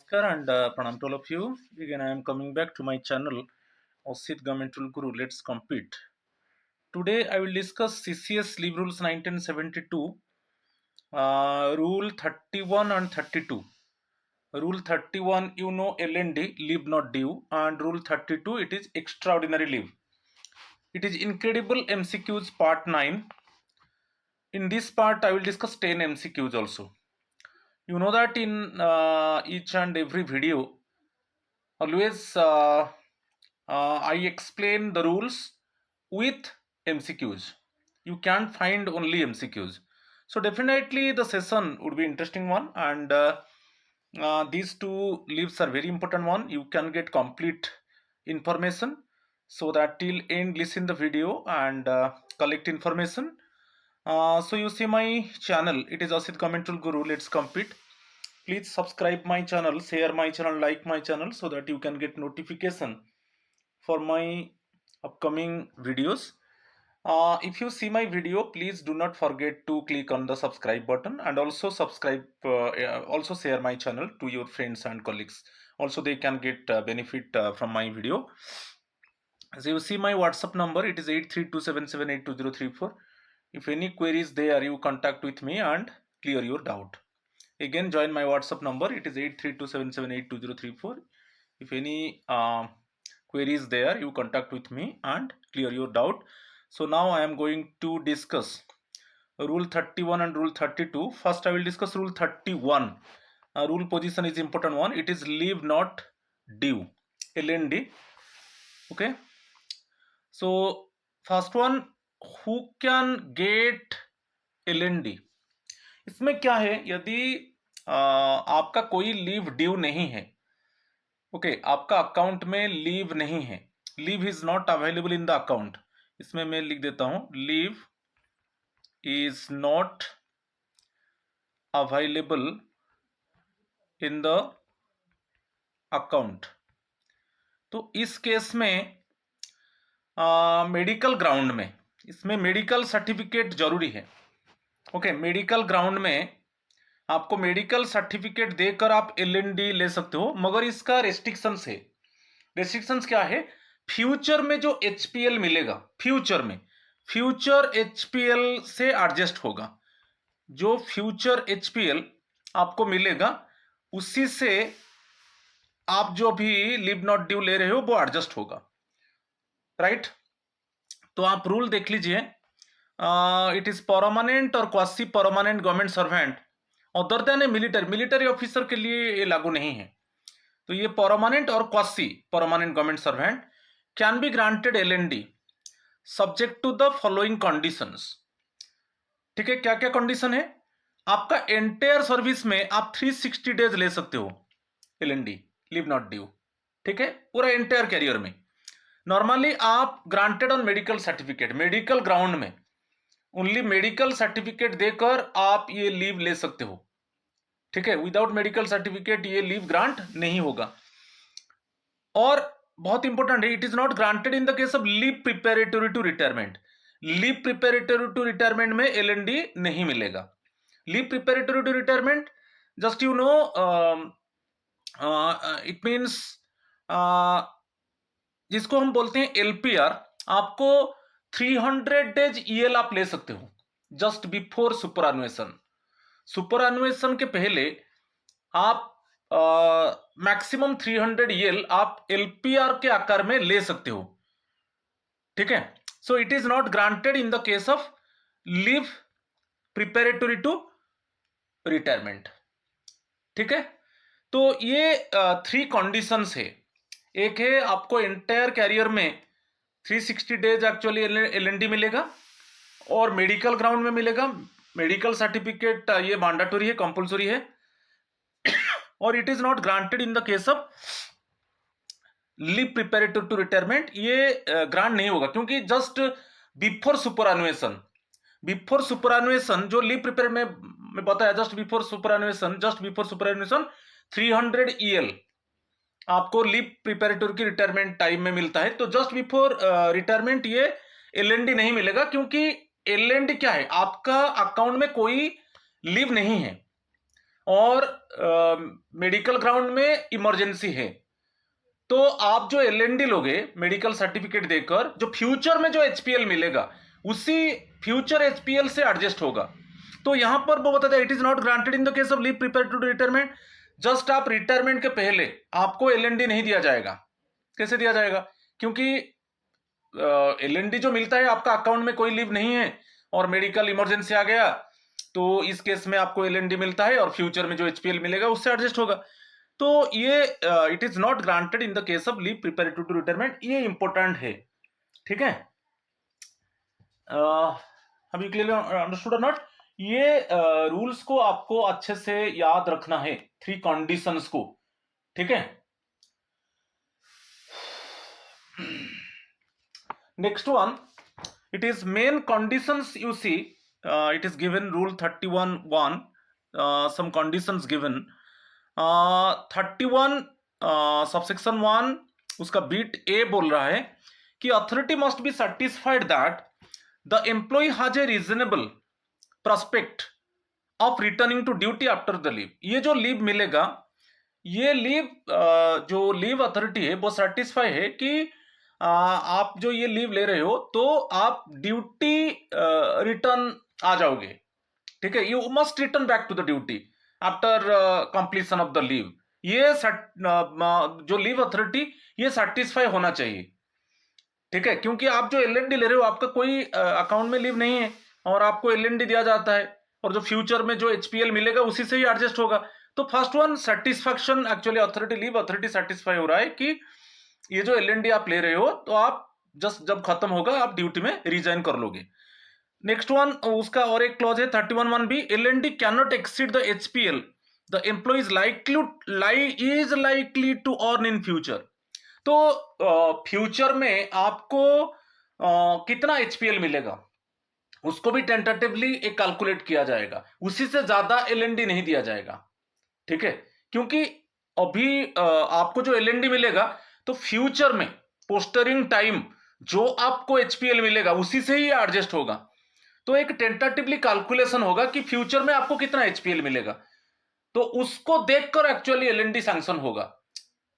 Namaskar and pranam to all of you. Again, I am coming back to my channel, Osit Government Rule Guru. Let's compete. Today, I will discuss CCS Leave Rules 1972, Rule 31 and 32. Rule 31, you know, LND, leave not due, and Rule 32, it is extraordinary leave. It is incredible MCQs part 9. In this part, I will discuss 10 MCQs also. You know that in each and every video, always I explain the rules with MCQs. You can't find only MCQs. So definitely the session would be interesting one, and these two leaves are very important one. You can get complete information, so that till end listen the video and collect information. So you see my channel, it is Asit Commental Guru. Let's compete. Please subscribe my channel, share my channel, like my channel, so that you can get notification for my upcoming videos. If you see my video, please do not forget to click on the subscribe button, and also subscribe, also share my channel to your friends and colleagues. Also they can get benefit from my video. So you see my WhatsApp number, it is 8327782034. If any queries there, you contact with me and clear your doubt. Again, join my WhatsApp number, it is 8327782034. If any queries there, you contact with me and clear your doubt. So now I am going to discuss Rule 31 and Rule 32. First I will discuss Rule 31. Rule position is important one. It is leave not due, LND. Okay. So first one, who can get LND? इसमें क्या है, यदि आपका कोई leave due नहीं है, okay, आपका account में लीव नहीं है, leave is not available in the account, इसमें मैं लिख देता हूं, leave is not available in the account, तो इस केस में मेडिकल ग्राउंड में, इसमें मेडिकल सर्टिफिकेट जरूरी है। ओके, मेडिकल ग्राउंड में आपको मेडिकल सर्टिफिकेट देकर आप एलएनडी ले सकते हो, मगर इसका रेस्ट्रिक्शंस है। रेस्ट्रिक्शंस क्या है? फ्यूचर में जो एचपीएल मिलेगा, फ्यूचर में, फ्यूचर एचपीएल से एडजस्ट होगा। जो फ्यूचर एचपीएल आपको मिलेगा उसी से आप जो भी लीव नॉट ड्यू ले रहे हो वो एडजस्ट होगा, राइट? तो आप रूल देख लीजिए, इट इज परमानेंट और quasi permanent government servant other than a military officer के लिए ये लागू नहीं है। तो ये परमानेंट और quasi permanent government servant can be granted LND subject to the following conditions. ठीक है, क्या क्या कंडीशन है? आपका एंटायर सर्विस में आप 360 डेज ले सकते हो एलएनडी, लीव नॉट ड्यू। ठीक है, पूरा एंटायर कैरियर में। नॉर्मली आप granted on medical certificate, medical ground में ओनली मेडिकल सर्टिफिकेट देकर आप ये लीव ले सकते हो। ठीक है, विदाउट मेडिकल सर्टिफिकेट ये लीव ग्रांट नहीं होगा। और बहुत इंपॉर्टेंट है, it is not granted in the case of leave preparatory to retirement. Leave preparatory to retirement में एलएनडी नहीं मिलेगा। Leave preparatory to retirement, just you know, it means जिसको हम बोलते हैं एलपीआर, आपको 300 डेज ईएल आप ले सकते हो जस्ट बिफोर सुपरएनुएशन। सुपरएनुएशन के पहले आप मैक्सिमम 300 ईएल आप एलपीआर के आकार में ले सकते हो। ठीक है, so it is not granted in the case of leave preparatory to retirement. ठीक है, तो ये 3 कंडीशंस है। एक है आपको एंटायर कैरियर में 360 डेज एक्चुअली एलएनडी मिलेगा और मेडिकल ग्राउंड में मिलेगा। मेडिकल सर्टिफिकेट ये मैंडेटरी है, कंपलसरी है, और it is not granted in the case of leave preparatory to retirement. ये ग्रांट नहीं होगा क्योंकि just before superannuation, before superannuation जो लीव प्रिपेयर में बताया, जस्ट बिफोर सुपरएनुएशन 300 ईएल आपको लीव प्रिपेरेटरी की रिटायरमेंट टाइम में मिलता है। तो जस्ट बिफोर रिटायरमेंट ये एलएनडी नहीं मिलेगा, क्योंकि एलएनडी क्या है, आपका अकाउंट में कोई लीव नहीं है और मेडिकल ग्राउंड में इमरजेंसी है, तो आप जो एलएनडी लोगे मेडिकल सर्टिफिकेट देकर, जो फ्यूचर में जो एचपीएल मिलेगा उसी फ्यूचर एचपीएल से एडजस्ट होगा। तो यहां पर वो बताता है it is not granted in the case of leave prepare to retirement. Just आप रिटायरमेंट के पहले आपको एलएनडी नहीं दिया जाएगा। कैसे दिया जाएगा? क्योंकि एलएनडी जो मिलता है, आपका अकाउंट में कोई लीव नहीं है और मेडिकल इमरजेंसी आ गया, तो इस केस में आपको एलएनडी मिलता है और फ्यूचर में जो एचपीएल मिलेगा उससे एडजस्ट होगा। तो ये it is not granted in the case of leave preparatory to retirement, ये इंपॉर्टेंट है। ठीक है, have you clearly understood or not? ये रूल्स को आपको अच्छे से याद रखना है, 3 कंडीशंस को। ठीक है, next one, it is main conditions you see, it is given rule 31(1), some conditions given, 31 subsection 1 उसका बीट ए बोल रहा है कि authority must be satisfied that the employee has a reasonable prospect of returning to duty after the leave. ये जो leave मिलेगा, ये leave जो लीव अथॉरिटी है वो सेटिस्फाई है कि आप जो ये लीव ले रहे हो तो आप ड्यूटी रिटर्न आ जाओगे। ठीक है, you must return back to the duty after completion of the leave. ये जो लीव अथॉरिटी ये सेटिस्फाई होना चाहिए। ठीक है, क्योंकि आप जो एलएनडी ले रहे हो, आपका कोई अकाउंट में लीव नहीं है और आपको एलएनडी दिया जाता है, और जो फ्यूचर में जो एचपीएल मिलेगा उसी से ही एडजस्ट होगा। तो first one, satisfaction, actually authority leave authority satisfy हो रहा है कि ये जो एलएनडी आप ले रहे हो तो आप जस्ट जब खत्म होगा आप ड्यूटी में रिजाइन कर लोगे। नेक्स्ट वन, उसका और एक क्लॉज है 31(1)(b), LND can not exceed the HPL the employee is likely to earn in future. तो फ्यूचर में आपको कितना एचपीएल मिलेगा उसको भी टेंटेटिवली एक कैलकुलेट किया जाएगा, उसी से ज्यादा एलएनडी नहीं दिया जाएगा। ठीक है, क्योंकि अभी आपको जो एलएनडी मिलेगा तो फ्यूचर में पोस्टरिंग टाइम जो आपको एचपीएल मिलेगा उसी से ही एडजस्ट होगा। तो एक टेंटेटिवली कैलकुलेशन होगा कि फ्यूचर में आपको कितना एचपीएल मिलेगा, तो उसको देखकर एक्चुअली एलएनडी सैंक्शन होगा,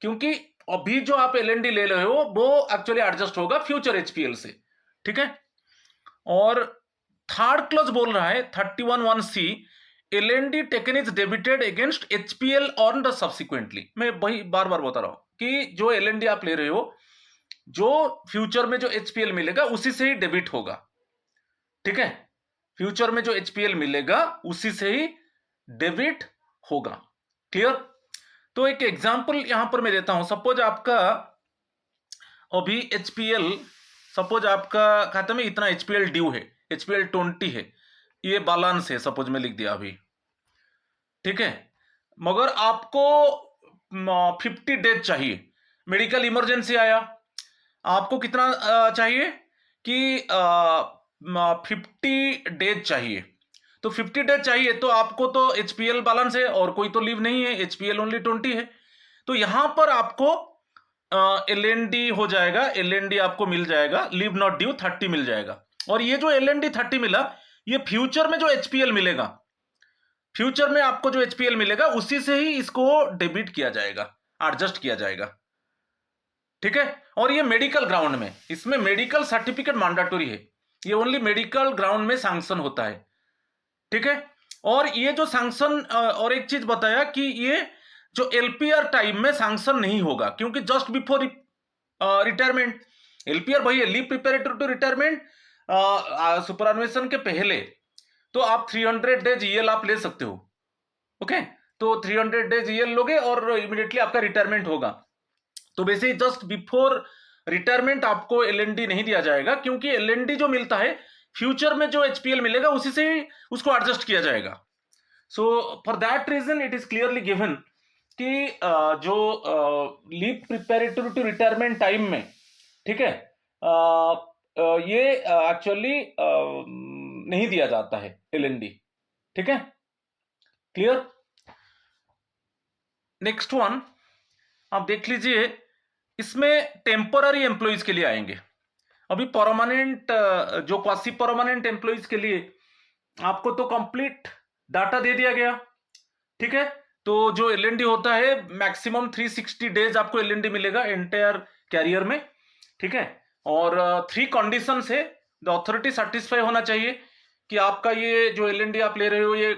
क्योंकि अभी जो आप एलएनडी ले रहे हो वो एक्चुअली एडजस्ट होगा फ्यूचर एचपीएल से। ठीक है, और थर्ड क्लॉज बोल रहा है 31(1)(c), LND taken is debited against HPL on the subsequently. मैं वही बार बार बता रहा हूं कि जो एलएनडी आप ले रहे हो, जो फ्यूचर में जो एचपीएल मिलेगा उसी से ही डेबिट होगा। ठीक है, फ्यूचर में जो एचपीएल मिलेगा उसी से ही डेबिट होगा। क्लियर? तो एक एग्जांपल यहां पर मैं देता हूं। सपोज आपका अभी एचपीएल, सपोज आपका खाते में इतना एचपीएल ड्यू है, एचपीएल 20 है, ये बैलेंस है, सपोज मैं लिख दिया अभी। ठीक है, मगर आपको 50 डेज चाहिए, मेडिकल इमरजेंसी आया, आपको कितना चाहिए कि 50 डेज चाहिए। तो 50 डेज चाहिए तो आपको तो एचपीएल बैलेंस है और कोई तो लीव नहीं है, एचपीएल ओनली 20 है। तो यहां पर आपको एलएनडी हो जाएगा, एलएनडी आपको मिल जाएगा, लीव नॉट ड्यू 30 मिल जाएगा। और ये जो एलएनडी 30 मिला, ये फ्यूचर में जो एचपीएल मिलेगा, फ्यूचर में आपको जो एचपीएल मिलेगा उसी से ही इसको डेबिट किया जाएगा, एडजस्ट किया जाएगा। ठीक है, और ये मेडिकल ग्राउंड में, इसमें मेडिकल सर्टिफिकेट मैंडेटरी है, ये ओनली मेडिकल ग्राउंड में सैंक्शन होता है। ठीक है, और ये जो सैंक्शन, और एक चीज बताया कि ये जो एलपीआर टाइम में सैंक्शन नहीं होगा, क्योंकि जस्ट बिफोर रिटायरमेंट, एलपीआर वही है, leave preparatory to retirement, superannuation के पहले तो आप 300 डेज ईएल आप ले सकते हो। ओके, तो 300 डेज ईएल लोगे और इमीडिएटली आपका रिटायरमेंट होगा। तो वैसे जस्ट बिफोर रिटायरमेंट आपको एलएनडी नहीं दिया जाएगा, क्योंकि एलएनडी जो मिलता है फ्यूचर में जो एचपीएल मिलेगा उसी से ही उसको एडजस्ट किया जाएगा। So for that reason it is clearly given कि जो leave preparatory to retirement time में, ठीक है, ये एक्चुअली नहीं दिया जाता है एलएनडी। ठीक है, क्लियर? नेक्स्ट वन आप देख लीजिए, इसमें टेम्पररी एम्प्लॉइज के लिए आएंगे। अभी परमानेंट, जो क्वासी परमानेंट एम्प्लॉइज के लिए आपको तो कंप्लीट डाटा दे दिया गया, ठीक है। तो जो एलएनडी होता है मैक्सिमम 360 डेज आपको एलएनडी मिलेगा एंटायर कैरियर में। ठीक है। और 3 कंडीशन है। द अथॉरिटी सेटिस्फाई होना चाहिए कि आपका ये जो एलएनडी आप ले रहे हो ये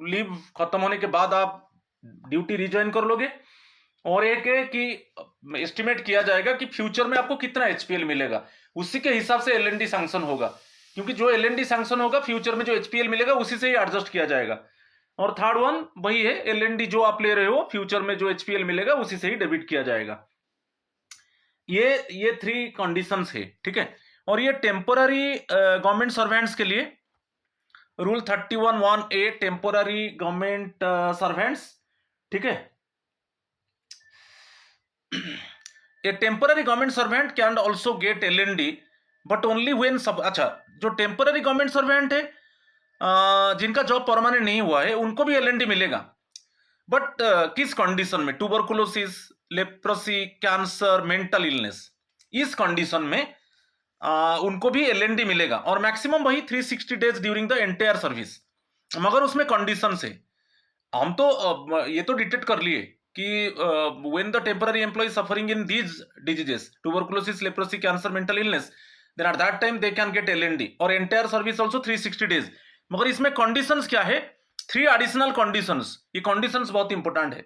लीव खत्म होने के बाद आप ड्यूटी रिज्वाइन कर लोगे। और एक है कि एस्टिमेट किया जाएगा कि फ्यूचर में आपको कितना एचपीएल मिलेगा, उसी के हिसाब से एलएनडी सैंक्शन होगा, क्योंकि जो एलएनडी सैंक्शन होगा फ्यूचर में जो एचपीएल मिलेगा उसी से ही एडजस्ट किया जाएगा। और थर्ड वन वही है, एलएनडी जो आप ले रहे हो फ्यूचर में जो एचपीएल मिलेगा उसी से ही डेबिट किया जाएगा। ये 3 कंडीशंस है। ठीक है। और ये टेम्पोररी गवर्नमेंट सर्वेंट्स के लिए rule 31(1)(a) temporary government servants. ठीक है। A temporary government servant can also get LND but only when अच्छा, जो टेम्पोररी गवर्नमेंट सर्वेंट है जिनका जॉब परमानेंट नहीं हुआ है उनको भी एलएनडी मिलेगा, बट किस कंडीशन में? Tuberculosis, leprosy, cancer, mental illness, इस कंडीशन में उनको भी एलएनडी मिलेगा और मैक्सिमम वही 360 days during the entire service. मगर उसमें कंडीशन है, हम तो ये तो डिटेक्ट कर लिए कि when the temporary employee is suffering in these diseases, tuberculosis, leprosy, cancer, mental illness, then at that time they can get LND और entire service also 360 days। मगर इसमें कंडीशंस क्या है? 3 एडिशनल कंडीशंस। ये कंडीशंस बहुत इंपॉर्टेंट है।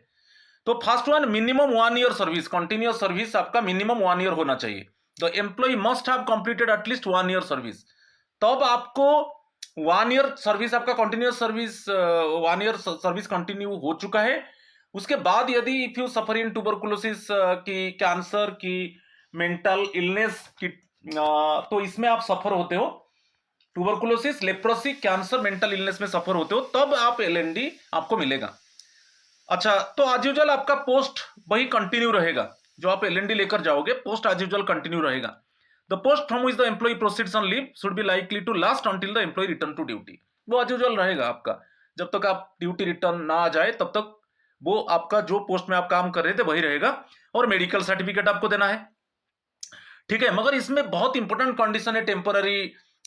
तो first one, minimum 1 year service, continuous service आपका मिनिमम 1 ईयर होना चाहिए। The employee must have completed at least 1 year service. तब आपको 1 ईयर सर्विस आपका continuous service 1 year service continue हो चुका है। उसके बाद यदि if you suffer in tuberculosis की, कैंसर की, मेंटल इलनेस की, तो इसमें आप सफर होते हो, tuberculosis, leprosy, cancer, mental illness में सफर होते हो, तब आप एलएनडी आपको मिलेगा। अच्छा, तो आज यूजुअल आपका पोस्ट वही कंटिन्यू रहेगा, जो आप एलएनडी लेकर जाओगे पोस्ट आज यूजुअल कंटिन्यू रहेगा। The post from which the employee proceeds on leave should be likely to last until the employee return to duty. वो आज यूजुअल रहेगा आपका, जब तक आप ड्यूटी रिटर्न ना आ जाए तब तक वो आपका जो पोस्ट में आप काम कर रहे थे वही रहेगा। और मेडिकल सर्टिफिकेट आपको देना है। ठीक है। मगर इसमें बहुत इंपॉर्टेंट कंडीशन है टेम्पोररी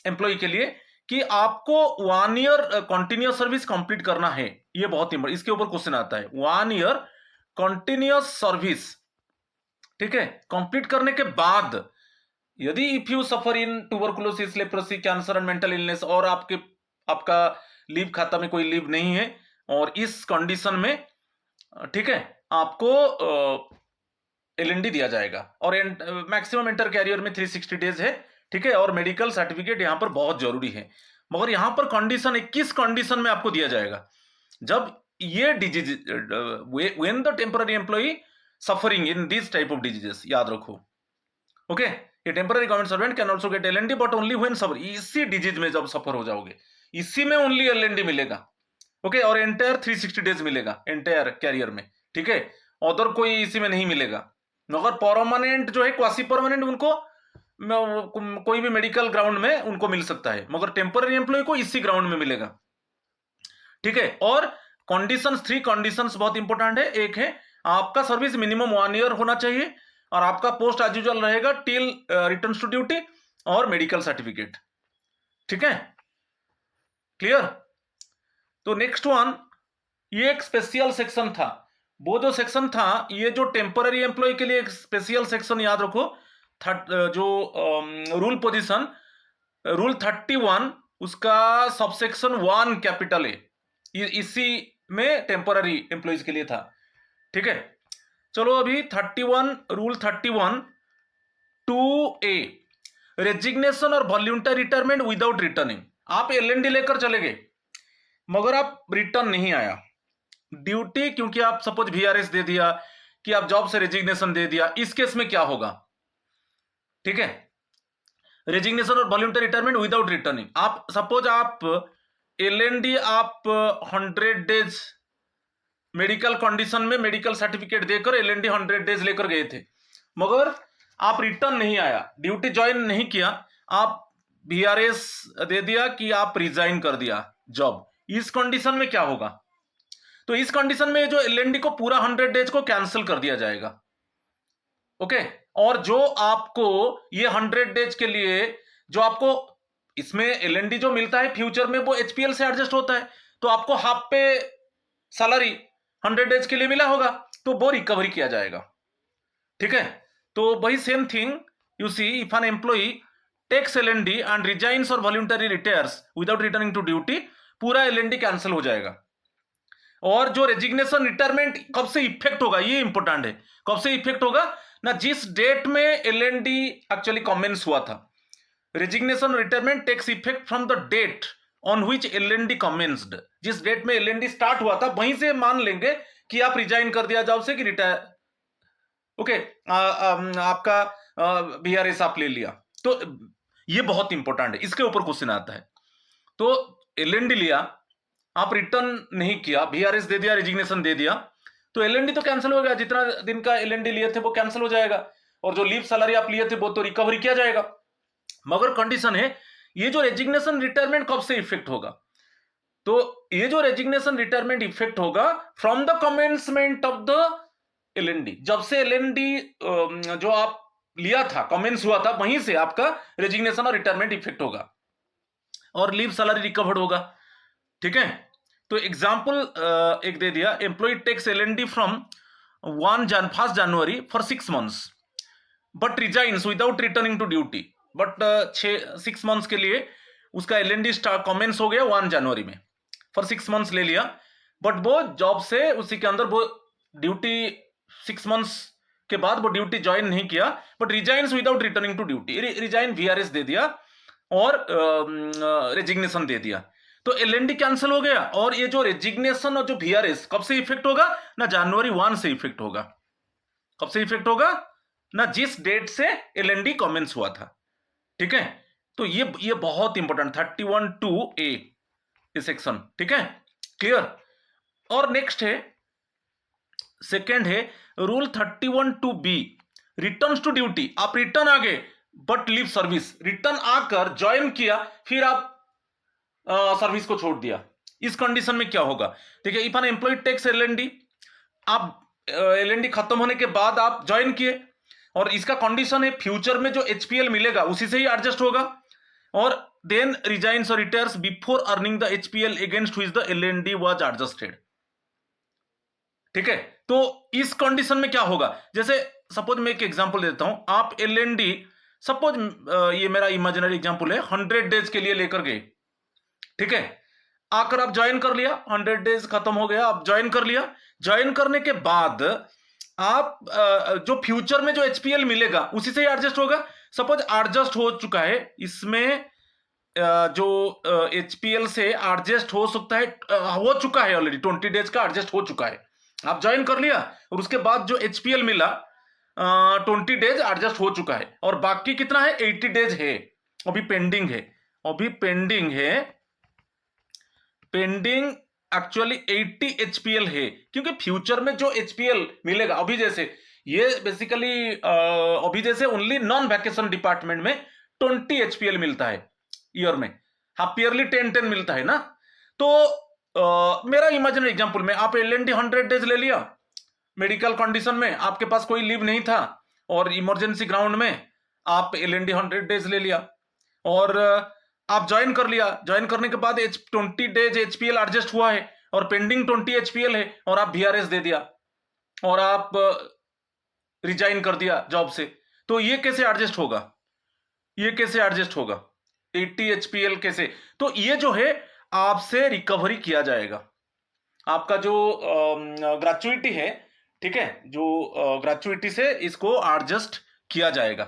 एम्प्लॉय के लिए कि आपको 1 ईयर कंटिन्यूअस सर्विस कंप्लीट करना है। ये बहुत इंपॉर्टेंट, इसके ऊपर क्वेश्चन आता है। 1 ईयर कंटिन्यूअस सर्विस, ठीक है, कंप्लीट करने के बाद यदि if you suffer in tuberculosis, leprosy, cancer and mental illness और आपका लीव खाता में कोई लीव नहीं है और इस कंडीशन में, ठीक है, आपको एलएनडी दिया जाएगा। और मैक्सिमम इंटर कैरियर में 360 डेज है। ठीक है। और मेडिकल सर्टिफिकेट यहां पर बहुत जरूरी है। मगर यहां पर कंडीशन है, किस कंडीशन में आपको दिया जाएगा? जब ये disease, when the temporary employee suffering in this type of diseases, याद रखो। ओके। ये temporary government servant can also get LND but only when suffer, इसी डिजीज में जब सफर हो जाओगे इसी में ओनली एलएनडी मिलेगा। ओके। और एंटायर 360 डेज मिलेगा एंटायर कैरियर में। ठीक है। अदर कोई इसी में नहीं मिलेगा। मगर परमानेंट जो है, क्वासी परमानेंट, उनको कोई भी मेडिकल ग्राउंड में उनको मिल सकता है, मगर टेम्पररी एम्प्लॉय को इसी ग्राउंड में मिलेगा। ठीक है। और कंडीशंस, 3 कंडीशंस बहुत इंपॉर्टेंट है। एक है आपका सर्विस मिनिमम 1 ईयर होना चाहिए और आपका पोस्ट एज यूजुअल रहेगा टिल रिटर्न टू ड्यूटी, और मेडिकल सर्टिफिकेट। ठीक है। क्लियर? तो नेक्स्ट वन, ये एक स्पेशल सेक्शन था। वो जो सेक्शन था, ये जो टेम्पररी एम्प्लॉय के लिए एक स्पेशल सेक्शन, याद रखो, जो रूल पोजीशन रूल 31 उसका सबसेक्शन 1 कैपिटल है, इसी में टेम्पररी एम्प्लॉयज के लिए था। ठीक है। चलो अभी 31 रूल 31 2A, रेजिग्नेशन और वॉलंटरी रिटायरमेंट विदाउट रिटर्निंग। आप एलएनडी लेकर चले गए मगर आप रिटर्न नहीं आया ड्यूटी, क्योंकि आप सपोज वीआरएस दे दिया कि आप जॉब से रेजिग्नेशन दे दिया, इस केस में क्या होगा? ठीक है। रेजिग्नेशन और वॉलंटरी रिटायरमेंट विदाउट रिटर्निंग, आप सपोज आप एलएनडी आप 100 डेज मेडिकल कंडीशन में मेडिकल सर्टिफिकेट देकर एलएनडी 100 डेज लेकर गए थे, मगर आप रिटर्न नहीं आया, ड्यूटी ज्वाइन नहीं किया, आप वीआरएस दे दिया कि आप रिजाइन कर दिया जॉब, इस कंडीशन में क्या होगा? तो इस कंडीशन में जो एलएनडी को पूरा 100 डेज को कैंसिल कर दिया जाएगा। ओके। और जो आपको ये 100 डेज के लिए जो आपको इसमें एलएनडी जो मिलता है फ्यूचर में वो एचपीएल से एडजस्ट होता है, तो आपको हाफ पे सैलरी 100 डेज के लिए मिला होगा, तो वो रिकवरी किया जाएगा। ठीक है, तो वही same thing you see, if an employee takes LND and resigns or voluntary retires without returning to duty, पूरा एलएनडी कैंसिल हो जाएगा। और जो रेजिग्नेशन रिटायरमेंट कब से इफेक्ट होगा, ये इंपॉर्टेंट है, कब से इफेक्ट होगा ना, जिस डेट में एलएनडी एक्चुअली कमेंस हुआ था। Resignation retirement takes effect from the date on which LND commenced, जिस डेट में एलएनडी स्टार्ट हुआ था वहीं से मान लेंगे कि आप रिजाइन कर दिया जॉब से कि रिटायर, ओके, आपका बीआरएस आप ले लिया। तो ये बहुत इंपॉर्टेंट है, इसके ऊपर क्वेश्चन आता है। तो एलएनडी लिया, आप रिटर्न नहीं किया, बीआरएस दे दिया, रेजिग्नेशन दे दिया, तो एलएनडी तो कैंसिल हो गया, जितना दिन का एलएनडी लिए थे वो कैंसिल हो जाएगा, और जो लीव सैलरी आप लिए थे वो तो रिकवरी किया जाएगा। मगर कंडीशन है, ये जो रेजिग्नेशन रिटायरमेंट कब से इफेक्ट होगा, तो ये जो रेजिग्नेशन रिटायरमेंट इफेक्ट होगा from the commencement of the LND, जब से एलएनडी जो आप लिया था, कमेंस हुआ था, वहीं से आपका रेजिग्नेशन और रिटायरमेंट इफेक्ट होगा, और लीव सैलरी रिकवर्ड होगा। ठीक है, तो एग्जाम्पल एक दे दिया, employee takes LND from 1 January for 6 months but resigns without returning to duty, but 6 months के लिए उसका एलएनडी स्टार्ट कमेंस हो गया 1 जनवरी में, फॉर 6 months ले लिया, बट वो जॉब से उसी के अंदर वो ड्यूटी 6 months के बाद वो ड्यूटी ज्वाइन नहीं किया, but resigns without returning to duty, resign VRS दे दिया और रेजिग्नेशन दे दिया, तो एलएनडी कैंसिल हो गया। और ये जो रेजिग्नेशन और जो वीआरएस कब से इफेक्ट होगा ना, जनवरी 1 से इफेक्ट होगा। कब से इफेक्ट होगा ना, जिस डेट से एलएनडी कमेंस हुआ था। ठीक है, तो ये बहुत इंपॉर्टेंट 31(2)(a) ये सेक्शन। ठीक है, क्लियर। और नेक्स्ट है, सेकेंड है rule 31(2)(b), returns to duty, आप रिटर्न आ गए बट लीव सर्विस, रिटर्न आकर ज्वाइन किया, फिर आप सर्विस को छोड़ दिया, इस कंडीशन में क्या होगा। देखिए, if an employee takes LND, आप एलएनडी खत्म होने के बाद आप ज्वाइन किए, और इसका कंडीशन है फ्यूचर में जो एचपीएल मिलेगा उसी से ही एडजस्ट होगा, और देन रिजाइन्स और retires before earning the HPL against which the LND was adjusted. ठीक है, तो इस कंडीशन में क्या होगा, जैसे सपोज मैं एक एग्जांपल देता हूं, आप एलएनडी सपोज ये मेरा इमेजिनरी एग्जांपल है, 100 डेज के लिए लेकर गए। ठीक है, आकर आप ज्वाइन कर लिया, 100 डेज खत्म हो गया, आप ज्वाइन कर लिया, ज्वाइन करने के बाद आप जो फ्यूचर में जो एचपीएल मिलेगा उसी से एडजस्ट होगा। सपोज एडजस्ट हो चुका है, इसमें जो एचपीएल से एडजस्ट हो सकता है, हो चुका है ऑलरेडी, 20 डेज का एडजस्ट हो चुका है, आप ज्वाइन कर लिया, और उसके बाद जो एचपीएल मिला 20 डेज एडजस्ट हो चुका है, और बाकी कितना है, 80 डेज है, अभी पेंडिंग है, अभी पेंडिंग है, पेंडिंग एक्चुअली 80 एचपीएल है, क्योंकि फ्यूचर में जो एचपीएल मिलेगा, अभी जैसे ये बेसिकली अभी जैसे ओनली नॉन वैकेशन डिपार्टमेंट में 20 एचपीएल मिलता है ईयर में, हाफ ईयरली 10-10 मिलता है ना। तो मेरा इमेजिनरी एग्जांपल में आप एलएनडी 100 डेज ले लिया, मेडिकल कंडीशन में आपके पास कोई लीव नहीं था, और इमरजेंसी ग्राउंड में आप एलएनडी 100 डेज ले लिया, और आप ज्वाइन कर लिया, ज्वाइन करने के बाद 20 डेज एचपीएल एडजस्ट हुआ है, और पेंडिंग 20 एचपीएल है, और आप वीआरएस दे दिया, और आप रिजाइन कर दिया जॉब से, तो ये कैसे एडजस्ट होगा, ये कैसे एडजस्ट होगा, 80 एचपीएल कैसे। तो ये जो है आपसे रिकवरी किया जाएगा, आपका जो ग्रेचुइटी है, ठीक है, जो ग्रेचुइटी से इसको एडजस्ट किया जाएगा।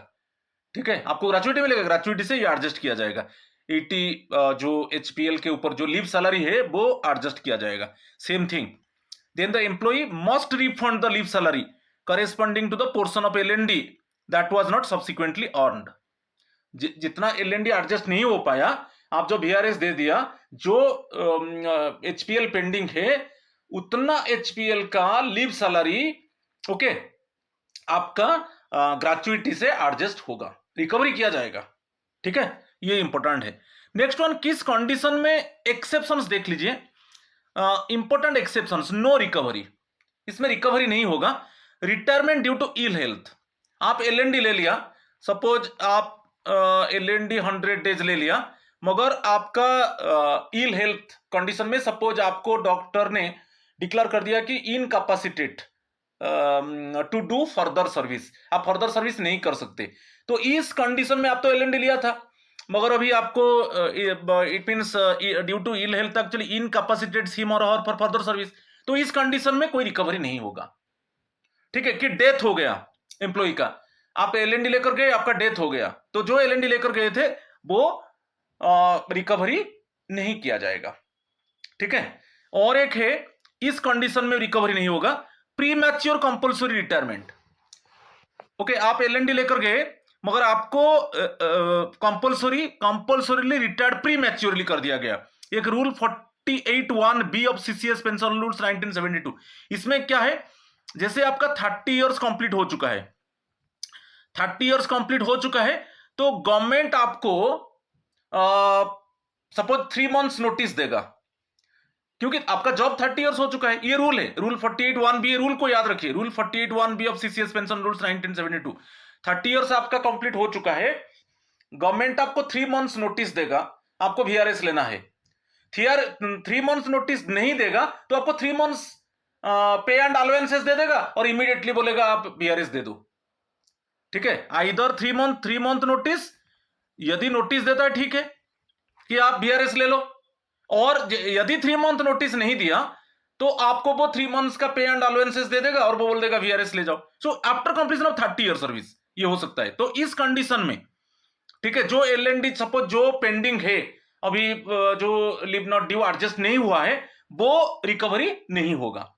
ठीक है, आपको ग्रेचुइटी मिलेगा, ग्रेचुइटी से ये एडजस्ट किया जाएगा, 80 जो एचपीएल के ऊपर जो लीव सैलरी है वो एडजस्ट किया जाएगा। Same thing, then the employee must refund the leave salary corresponding to the portion of LND that was not subsequently earned. जितना एलएनडी एडजस्ट नहीं हो पाया, आप जो वीआरएस दे दिया, जो एचपीएल पेंडिंग है, उतना एचपीएल का लीव सैलरी ओके आपका ग्रेचुइटी से एडजस्ट होगा, रिकवरी किया जाएगा। ठीक है, ये इंपॉर्टेंट है। नेक्स्ट वन, किस कंडीशन में एक्सेप्शंस देख लीजिए, इंपॉर्टेंट एक्सेप्शंस, नो रिकवरी, इसमें रिकवरी नहीं होगा। Retirement due to ill health, आप एलएनडी ले लिया, सपोज आप एलएनडी 100 डेज ले लिया, मगर आपका इल हेल्थ कंडीशन में, सपोज आपको डॉक्टर ने डिक्लेयर कर दिया कि incapacitate to do further service, आप फर्दर सर्विस नहीं कर सकते। तो इस कंडीशन में आप तो एलएनडी लिया था, मगर अभी आपको it means due to ill health actually incapacitate him or her for further service, तो इस कंडीशन में कोई रिकवरी नहीं होगा। ठीक है, कि डेथ हो गया एम्प्लॉय का, आप एलएनडी लेकर गए, आपका डेथ हो गया, तो जो एलएनडी लेकर गए थे वो रिकवरी नहीं किया जाएगा। ठीक है, और एक है इस कंडीशन में रिकवरी नहीं होगा pre mature compulsory retirement. Okay, आप एलएनडी लेकर गए मगर आपको कंपल्सरीली रिटायर्ड प्री मैच्योरली कर दिया गया। एक rule 48(1)B of CCS pension rules 1972, इसमें क्या है, जैसे आपका 30 इयर्स कंप्लीट हो चुका है, 30 इयर्स कंप्लीट हो चुका है, तो गवर्नमेंट आपको सपोज 3 मंथ्स नोटिस देगा, क्योंकि आपका जॉब 30 इयर्स हो चुका है। ये रूल है, रूल 48(1)B, रूल को याद रखिए, rule 48(1)B of CCS pension rules 1972। 30 years आपका कंप्लीट हो चुका है, गवर्नमेंट आपको 3 मंथ्स नोटिस देगा, आपको वीआरएस लेना है। 3 मंथ्स नोटिस नहीं देगा तो आपको 3 मंथ्स पे एंड अलाउंसेस दे देगा और इमीडिएटली बोलेगा आप वीआरएस दे दो। ठीक है, आइदर 3 मंथ नोटिस, यदि नोटिस देता है ठीक है कि आप वीआरएस ले लो, और यदि 3 मंथ नोटिस नहीं दिया तो आपको वो 3 मंथ्स का पे एंड अलाउंसेस दे देगा और वो बोल देगा वीआरएस ले जाओ। So after completion of 30 year service ये हो सकता है। तो इस कंडीशन में ठीक है, जो एलएनडी सपोज जो पेंडिंग है अभी, जो लिव नॉट ड्यू एडजस्ट नहीं हुआ है, वो रिकवरी नहीं होगा।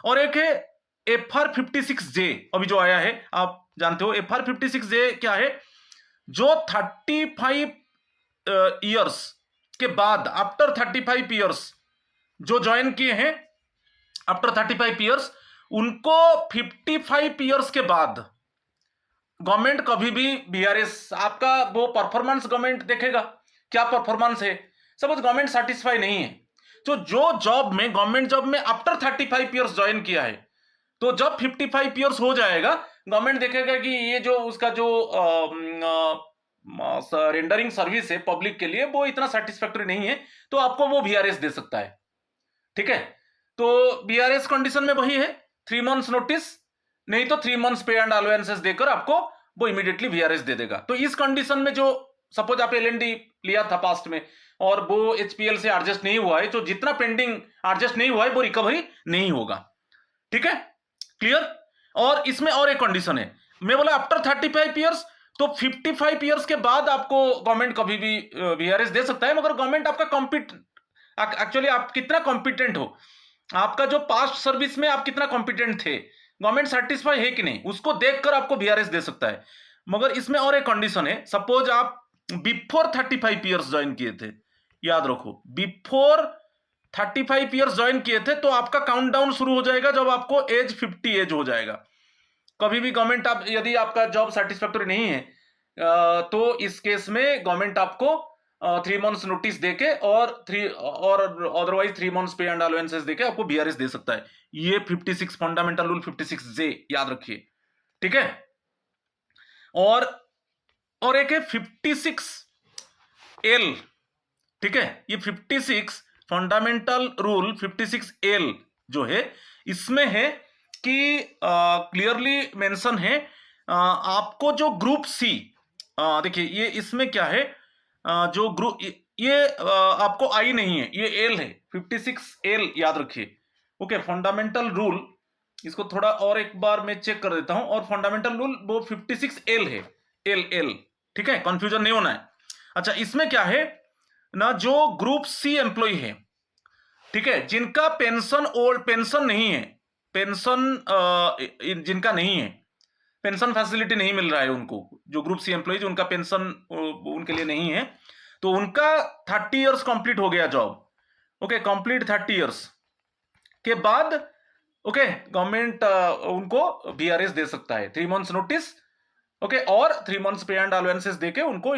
और एक है FR56J, अभी जो आया है आप जानते हो, FR56J क्या है, जो 35 ईयर्स के बाद, आफ्टर 35 ईयर्स जो ज्वाइन किए हैं आफ्टर 35 ईयर्स, उनको 55 ईयर्स के बाद गवर्नमेंट कभी भी वीआरएस, आपका वो परफॉर्मेंस गवर्नमेंट देखेगा क्या परफॉर्मेंस है। सपोज गवर्नमेंट सेटिस्फाई नहीं है, तो जो जॉब में गवर्नमेंट जॉब में आफ्टर 35 ईयर्स ज्वाइन किया है, तो जब 55 ईयर्स हो जाएगा गवर्नमेंट देखेगा कि ये जो उसका जो रेंडरिंग सर्विस है पब्लिक के लिए वो इतना सेटिस्फैक्टरी नहीं है, तो आपको वो वीआरएस दे सकता है। ठीक है, तो वीआरएस कंडीशन में वही है, 3 मंथ्स नोटिस, नहीं तो 3 मंथ्स पे एंड अलाउंसेस देकर आपको वो इमीडिएटली वीआरएस दे देगा। तो इस कंडीशन में जो सपोज आप एलएनडी लिया था पास्ट में और वो एचपीएल से एडजस्ट नहीं हुआ है, तो जितना पेंडिंग एडजस्ट नहीं हुआ है वो रिकवरी नहीं होगा। ठीक है, क्लियर। और इसमें और एक कंडीशन है, मैं बोला आफ्टर 35 ईयर्स, तो 55 ईयर्स के बाद आपको गवर्नमेंट कभी भी वीआरएस दे सकता है, मगर गवर्नमेंट आपका एक्चुअली आप कितना कॉम्पिटेंट हो, आपका जो पास्ट सर्विस में आप कितना कॉम्पिटेंट थे, गवर्नमेंट सेटिस्फाई है कि नहीं, उसको देखकर आपको वीआरएस दे सकता है। मगर इसमें और एक कंडीशन है, सपोज आप बिफोर 35 ईयर्स ज्वाइन किए थे, याद रखो बिफोर 35 ईयर्स ज्वाइन किए थे, तो आपका काउंटडाउन शुरू हो जाएगा जब आपको एज 50 एज हो जाएगा। कभी भी गवर्नमेंट आप, यदि आपका जॉब सेटिस्फैक्टरी नहीं है तो इस केस में गवर्नमेंट आपको 3 मंथ्स नोटिस देके और अदरवाइज 3 मंथ्स पे एंड अलाउंसेस देके आपको वीआरएस दे सकता है। ये 56 फंडामेंटल रूल 56J याद रखिए। ठीक है, और एक है 56L। ठीक है, ये 56 फंडामेंटल रूल 56L जो है, इसमें है कि क्लियरली मेंशन है आपको जो ग्रुप सी, देखिए ये इसमें क्या है, जो ग्रुप ये आपको आई नहीं है, ये एल है, 56L याद रखिए। ओके, फंडामेंटल रूल, इसको थोड़ा और एक बार मैं चेक कर देता हूं, और फंडामेंटल रूल वो 56L है, एल। ठीक है, कंफ्यूजन नहीं होना है। अच्छा, इसमें क्या है ना, जो ग्रुप सी एम्प्लॉय है, ठीक है, जिनका पेंशन नहीं है, पेंशन जिनका नहीं है, पेंशन फैसिलिटी नहीं मिल रहा है उनको, जो ग्रुप सी एम्प्लॉइज उनका पेंशन उनके लिए नहीं है, तो उनका 30 इयर्स कंप्लीट हो गया जॉब, ओके, कंप्लीट 30 इयर्स के बाद, ओके, गवर्नमेंट उनको वीआरएस दे सकता है, 3 मंथ्स नोटिस, ओके, और 3 मंथ्स पे एंड अलाउंसेस देके उनको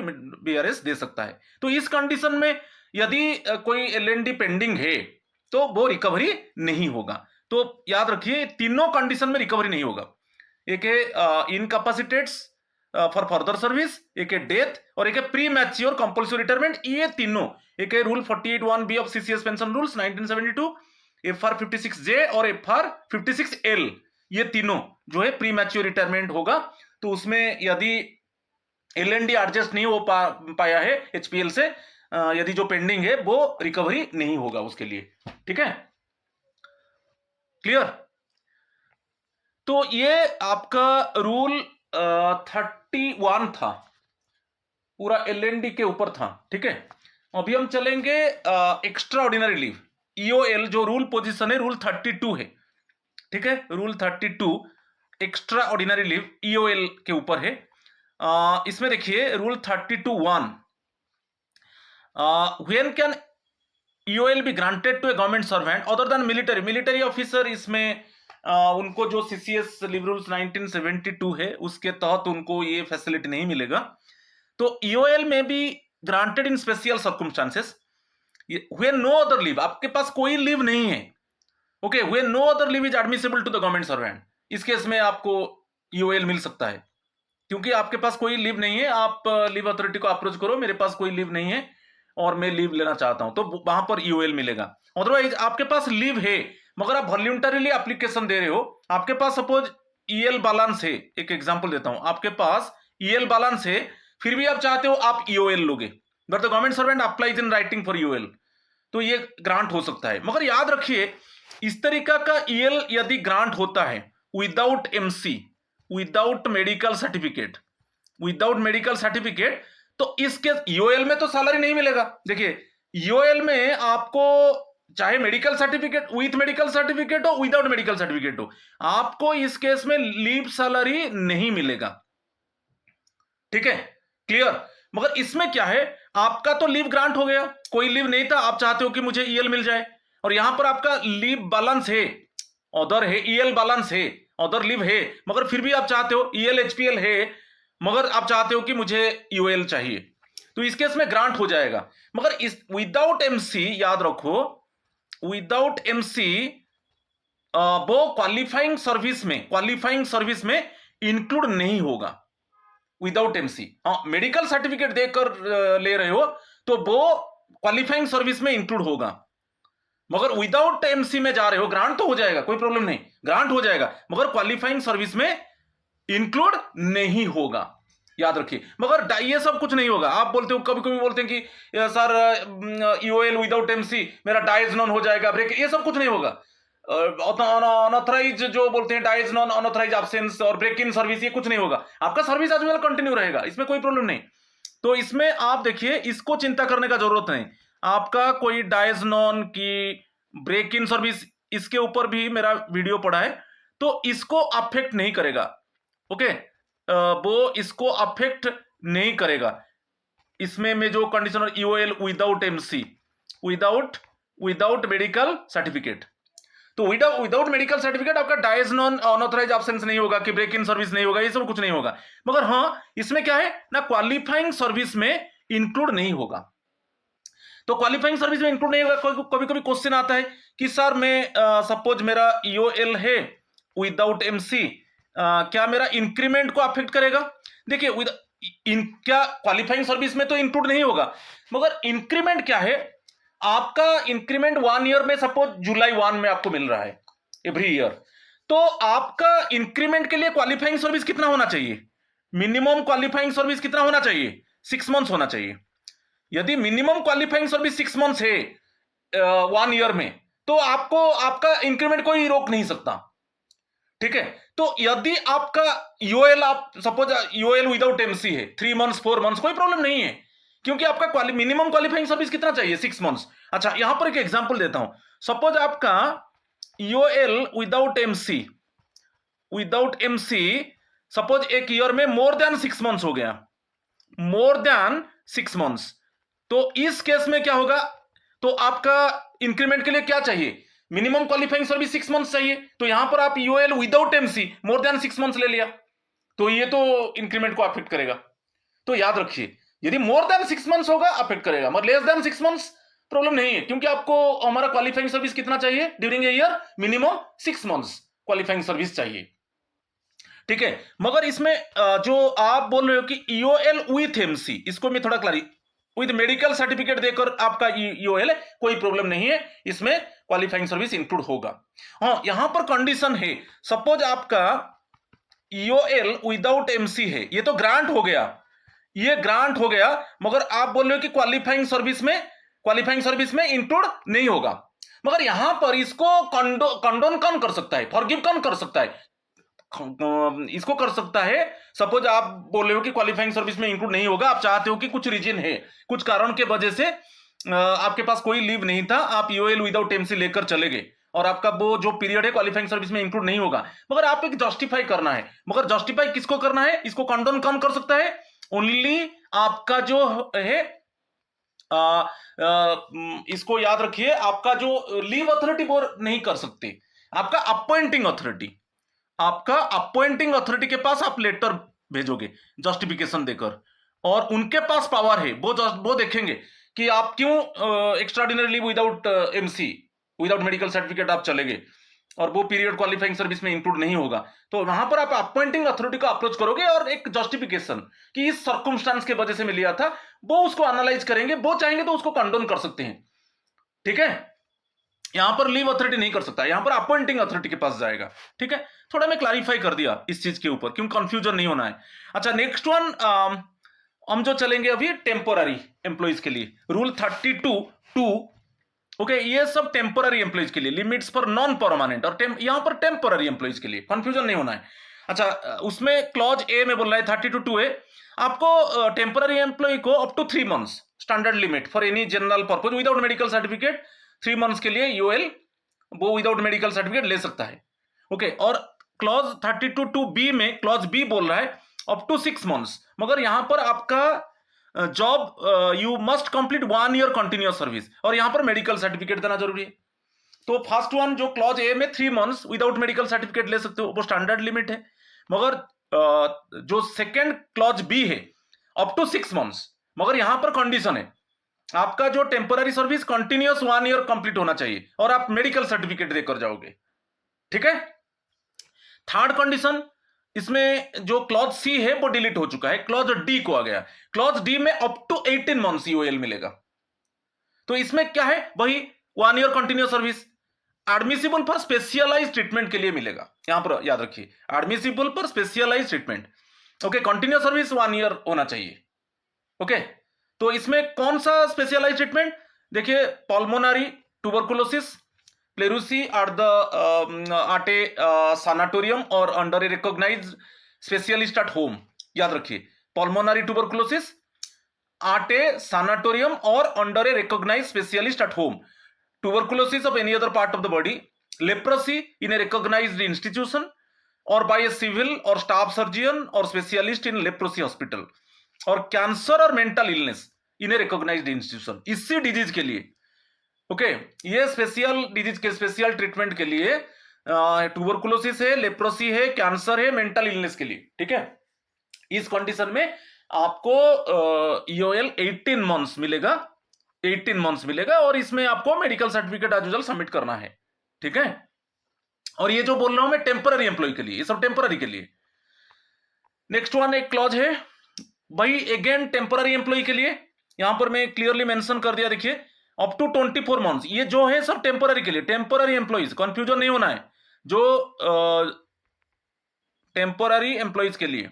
वीआरएस दे सकता है। तो इस कंडीशन में यदि कोई एलएनडी पेंडिंग है तो वो रिकवरी नहीं होगा। तो याद रखिए, तीनों कंडीशन में रिकवरी नहीं होगा। एक है इनकैपेसिटेट्स फॉर फर्दर सर्विस, एक है डेथ, और एक है प्री मैच्योर कंपल्सरी रिटायरमेंट। ये तीनों, एक है rule 48(1)B of CCS pension rules 1972, FR56J और FR56L, ये तीनों जो है प्री मैच्योर रिटायरमेंट होगा। तो उसमें यदि LND एडजस्ट नहीं हो पाया है HPL से, यदि जो पेंडिंग है वो रिकवरी नहीं होगा उसके लिए। ठीक है, क्लियर। तो ये आपका रूल 31 था, पूरा LND के ऊपर था। ठीक है, अभी हम चलेंगे एक्स्ट्रा ऑर्डिनरी लीव, EOL, जो रूल पोजीशन है रूल 32 है। ठीक है, rule 32 extra ordinary leave EOL के ऊपर है। इसमें देखिए rule 32(1), when can EOL be granted to a government servant other than military officer. इसमें उनको जो CCS लीव रूल्स 1972 है उसके तहत उनको ये फैसिलिटी नहीं मिलेगा। तो EOL में भी granted in special circumstances, when no other leave, आपके पास कोई लीव नहीं है, okay, when no other leave is admissible to the government servant, इस केस में आपको EOL मिल सकता है, क्योंकि आपके पास कोई लीव नहीं है। आप लीव अथॉरिटी को अप्रोच करो, मेरे पास कोई लीव नहीं है और मैं लीव लेना चाहता हूं, तो वहां पर EOL मिलेगा। अदरवाइज आपके पास लीव है मगर आप वॉलंटरीली एप्लीकेशन दे रहे हो, आपके पास सपोज EL बैलेंस है, एक एग्जांपल देता हूं, आपके पास EL बैलेंस है, फिर भी आप चाहते हो आप EOL लोगे, but the government servant applies in writing for EOL, तो ये ग्रांट हो सकता है। मगर याद रखिए, इस तरीका का EL यदि ग्रांट होता है without MC, without medical certificate, without medical certificate, तो इसके EOL में तो सैलरी नहीं मिलेगा। देखिए EOL में आपको चाहे medical certificate, with medical certificate हो, विदाउट मेडिकल सर्टिफिकेट हो, आपको इस केस में लीव सैलरी नहीं मिलेगा। ठीक है, क्लियर। मगर इसमें क्या है, आपका तो लीव ग्रांट हो गया, कोई लीव नहीं था, आप चाहते हो कि मुझे EL मिल जाए, और यहां पर आपका लीव बैलेंस है, अदर है, EL बैलेंस है, अदर लीव है, मगर फिर भी आप चाहते हो, EL HPL है, मगर आप चाहते हो कि मुझे EOL चाहिए, तो इस केस में ग्रांट हो जाएगा। मगर इस विदाउट MC, याद रखो, विदाउट MC वो क्वालिफाइंग सर्विस में इंक्लूड नहीं होगा, विदाउट MC। हाँ, मेडिकल सर्टिफिकेट देकर ले रहे हो तो वो क्वालिफाइंग सर्विस में इंक्लूड होगा, मगर विदाउट MC में जा रहे हो, ग्रांट तो हो जाएगा, कोई प्रॉब्लम नहीं, ग्रांट हो जाएगा, मगर क्वालिफाइंग सर्विस में इंक्लूड नहीं होगा, याद रखिए। मगर ये सब कुछ नहीं होगा। आप बोलते हो, कभी कभी बोलते हैं कि सर EOL विदाउट MC मेरा डाइज नॉन हो जाएगा, ब्रेक, ये सब कुछ नहीं होगा। अनऑथराइज जो बोलते हैं, डाइज नॉन, अनऑथराइज एब्सेंस और ब्रेक इन सर्विस, ये कुछ नहीं होगा, आपका सर्विस एज वेल कंटिन्यू रहेगा, इसमें कोई प्रॉब्लम नहीं। तो इसमें आप देखिए, इसको चिंता करने का जरूरत नहीं, आपका कोई डाइज नॉन की ब्रेक इन सर्विस, इसके ऊपर भी मेरा वीडियो पड़ा है, तो इसको अफेक्ट नहीं करेगा, ओके, वो इसको अफेक्ट नहीं करेगा। इसमें में जो conditioner EOL without MC, without medical certificate, तो विदाउट मेडिकल सर्टिफिकेट आपका डाइज नॉन, अनऑथराइज एब्सेंस नहीं होगा, कि ब्रेक इन सर्विस नहीं होगा, ये सब कुछ नहीं होगा। मगर हाँ, इसमें क्या है ना, क्वालिफाइंग सर्विस में इंक्लूड नहीं होगा। तो क्वालिफाइंग सर्विस में इंक्लूड नहीं होगा। कभी कभी क्वेश्चन आता है कि सर मैं सपोज मेरा EOL है विदाउट MC, क्या मेरा इंक्रीमेंट को अफेक्ट करेगा? देखिए, क्या क्वालिफाइंग सर्विस में तो इंक्लूड नहीं होगा, मगर इंक्रीमेंट क्या है, आपका इंक्रीमेंट 1 ईयर में सपोज जुलाई 1 में आपको मिल रहा है एवरी ईयर, तो आपका इंक्रीमेंट के लिए क्वालिफाइंग सर्विस कितना होना चाहिए? मिनिमम क्वालिफाइंग सर्विस कितना होना चाहिए? 6 मंथ्स होना चाहिए। यदि मिनिमम क्वालिफाइंग सर्विस 6 मंथ्स है 1 ईयर में, तो आपको आपका इंक्रीमेंट कोई रोक नहीं सकता। ठीक है, तो यदि आपका EOL, आप सपोज EOL विदाउट MC है 3 मंथ्स 4 मंथ्स, कोई प्रॉब्लम नहीं है, क्योंकि आपका मिनिमम क्वालिफाइंग सर्विस कितना चाहिए? 6 मंथ्स। अच्छा, यहां पर एक एग्जांपल देता हूं, सपोज आपका EOL विदाउट MC सपोज एक ईयर में मोर देन 6 मंथ्स हो गया, मोर देन 6 मंथ्स, तो इस केस में क्या होगा, तो आपका इंक्रीमेंट के लिए क्या चाहिए? मिनिमम क्वालिफाइंग सर्विस 6 मंथ्स चाहिए, तो यहां पर आप EOL without MC more than 6 months ले लिया, तो ये तो इंक्रीमेंट को अफेक्ट करेगा। तो याद रखिए, यदि मोर देन 6 मंथ्स होगा अफेक्ट करेगा, मगर लेस देन 6 मंथ्स प्रॉब्लम नहीं है, क्योंकि आपको हमारा क्वालिफाइंग सर्विस कितना चाहिए during a year? Minimum 6 months qualifying service चाहिए। ठीक है, मगर इसमें जो आप बोल रहे हो कि EOL विथ MC, इसको मैं थोड़ा विद मेडिकल सर्टिफिकेट देकर आपका ईओएल है, कोई प्रॉब्लम नहीं है, इसमें क्वालिफाइंग सर्विस इंक्लूड होगा। हाँ, यहां पर कंडीशन है, सपोज आपका ईओएल विदाउट एमसी है, ये तो ग्रांट हो गया, ये ग्रांट हो गया, मगर आप बोल रहे हो कि क्वालिफाइंग सर्विस में इंक्लूड नहीं होगा। मगर यहां पर इसको कंडोन कौन कर सकता है, फॉरगिव कौन कर सकता है? इसको कर सकता है, सपोज आप बोल रहे हो कि क्वालिफाइंग सर्विस में इंक्लूड नहीं होगा, आप चाहते हो कि कुछ रीजन है, कुछ कारण के वजह से आपके पास कोई लीव नहीं था, आप ईओएल विदाउट एमसी लेकर चले गए और आपका वो जो पीरियड है क्वालिफाइंग सर्विस में इंक्लूड नहीं होगा, मगर आप एक जस्टिफाई करना है। मगर जस्टिफाई किसको करना है? इसको कंडोन कौन कर सकता है? ओनली आपका जो है इसको याद रखिए, आपका जो लीव अथॉरिटी वो नहीं कर सकते, आपका अपॉइंटिंग अथॉरिटी के पास आप लेटर भेजोगे जस्टिफिकेशन देकर, और उनके पास पावर है, वो देखेंगे कि आप क्यों extraordinary leave without MC, without medical certificate आप चले गए और वो पीरियड क्वालिफाइंग सर्विस में इंक्लूड नहीं होगा। तो वहां पर आप अपॉइंटिंग अथॉरिटी को अप्रोच करोगे और एक जस्टिफिकेशन कि इस सर्कमस्टांस के वजह से मैं लिया था, वो उसको एनालाइज करेंगे, वो चाहेंगे तो उसको कंडोन कर सकते हैं। ठीक है, यहां पर लीव अथॉरिटी नहीं कर सकता, यहां पर अपॉइंटिंग अथॉरिटी के पास जाएगा। ठीक है, थोड़ा मैं क्लैरिफाई कर दिया इस चीज के ऊपर, क्यों कंफ्यूजन नहीं होना है। अच्छा, नेक्स्ट वन हम जो चलेंगे अभी टेम्पोररी एम्प्लॉइज के लिए, रूल 32(2). ओके, ये सब टेम्पोररी एम्प्लॉइज के लिए, लिमिट्स पर नॉन परमानेंट, और यहां पर टेम्पोररी एम्प्लॉइज के लिए, कंफ्यूजन नहीं होना है। अच्छा, उसमें क्लॉज ए में बोल रहा है 32(2) है, आपको टेम्पोररी एम्प्लॉय को up to 3 months standard limit for any general purpose without medical certificate, 3 months के लिए यूएल वो विदाउट मेडिकल सर्टिफिकेट ले सकता है। ओके, और क्लॉज 32(2)(b) में क्लॉज बी बोल रहा है अप टू 6 मंथ्स, मगर यहां पर आपका job you must complete 1 year continuous service, और यहां पर मेडिकल सर्टिफिकेट देना जरूरी है। तो फर्स्ट वन जो क्लॉज ए में 3 मंथ्स विदाउट मेडिकल सर्टिफिकेट ले सकते हो, वो स्टैंडर्ड लिमिट है, मगर जो सेकेंड क्लॉज बी है अप टू 6 मंथ्स, मगर यहां पर कंडीशन है आपका जो temporary service continuous 1 year complete होना चाहिए और आप मेडिकल सर्टिफिकेट देकर जाओगे। ठीक है, थर्ड कंडीशन, इसमें जो क्लॉज सी है वो डिलीट हो चुका है, क्लॉज डी को आ गया। क्लॉज डी में अप टू 18 मंथ्स यूएल मिलेगा। तो इसमें क्या है, वही 1 year continuous service, admissible for specialise treatment के लिए मिलेगा, यहां पर याद रखिए, admissible for specialise treatment. Okay, continuous service 1 year होना चाहिए। ओके, तो इसमें कौन सा स्पेशलाइज ट्रीटमेंट, देखिए, pulmonary tuberculosis, pleurisy at a sanatorium और under a recognised specialist at home, याद रखिए, pulmonary tuberculosis eight a sanatorium और under a recognised specialist at home, tuberculosis of any other part of the body, leprosy in a recognized institution or by a civil or staff surgeon or specialist in leprosy hospital, और cancer और mental illness in a recognised institution, इसी disease के लिए। Okay, ये special disease के special treatment के लिए tuberculosis है, लेप्रोसी है, कैंसर है, मेंटल इलनेस के लिए। ठीक है, इस कंडीशन में आपको ईओएल 18 मंथ्स मिलेगा, 18 मंथ्स मिलेगा, और इसमें आपको medical certificate as usual submit करना है। ठीक है, और ये जो बोल रहा हूं मैं टेम्पररी एम्प्लॉय के लिए, ये सब टेम्पररी के लिए। नेक्स्ट वन एक क्लॉज है भाई, अगेन टेम्पररी एम्प्लॉय के लिए, यहां पर मैं क्लियरली मेंशन कर दिया, देखिए, अप टू 24 मंथ्स, ये जो है सब टेम्पररी के लिए, टेम्पररी एम्प्लॉइज, कंफ्यूजन नहीं होना है, जो टेम्पररी एम्प्लॉइज के लिए।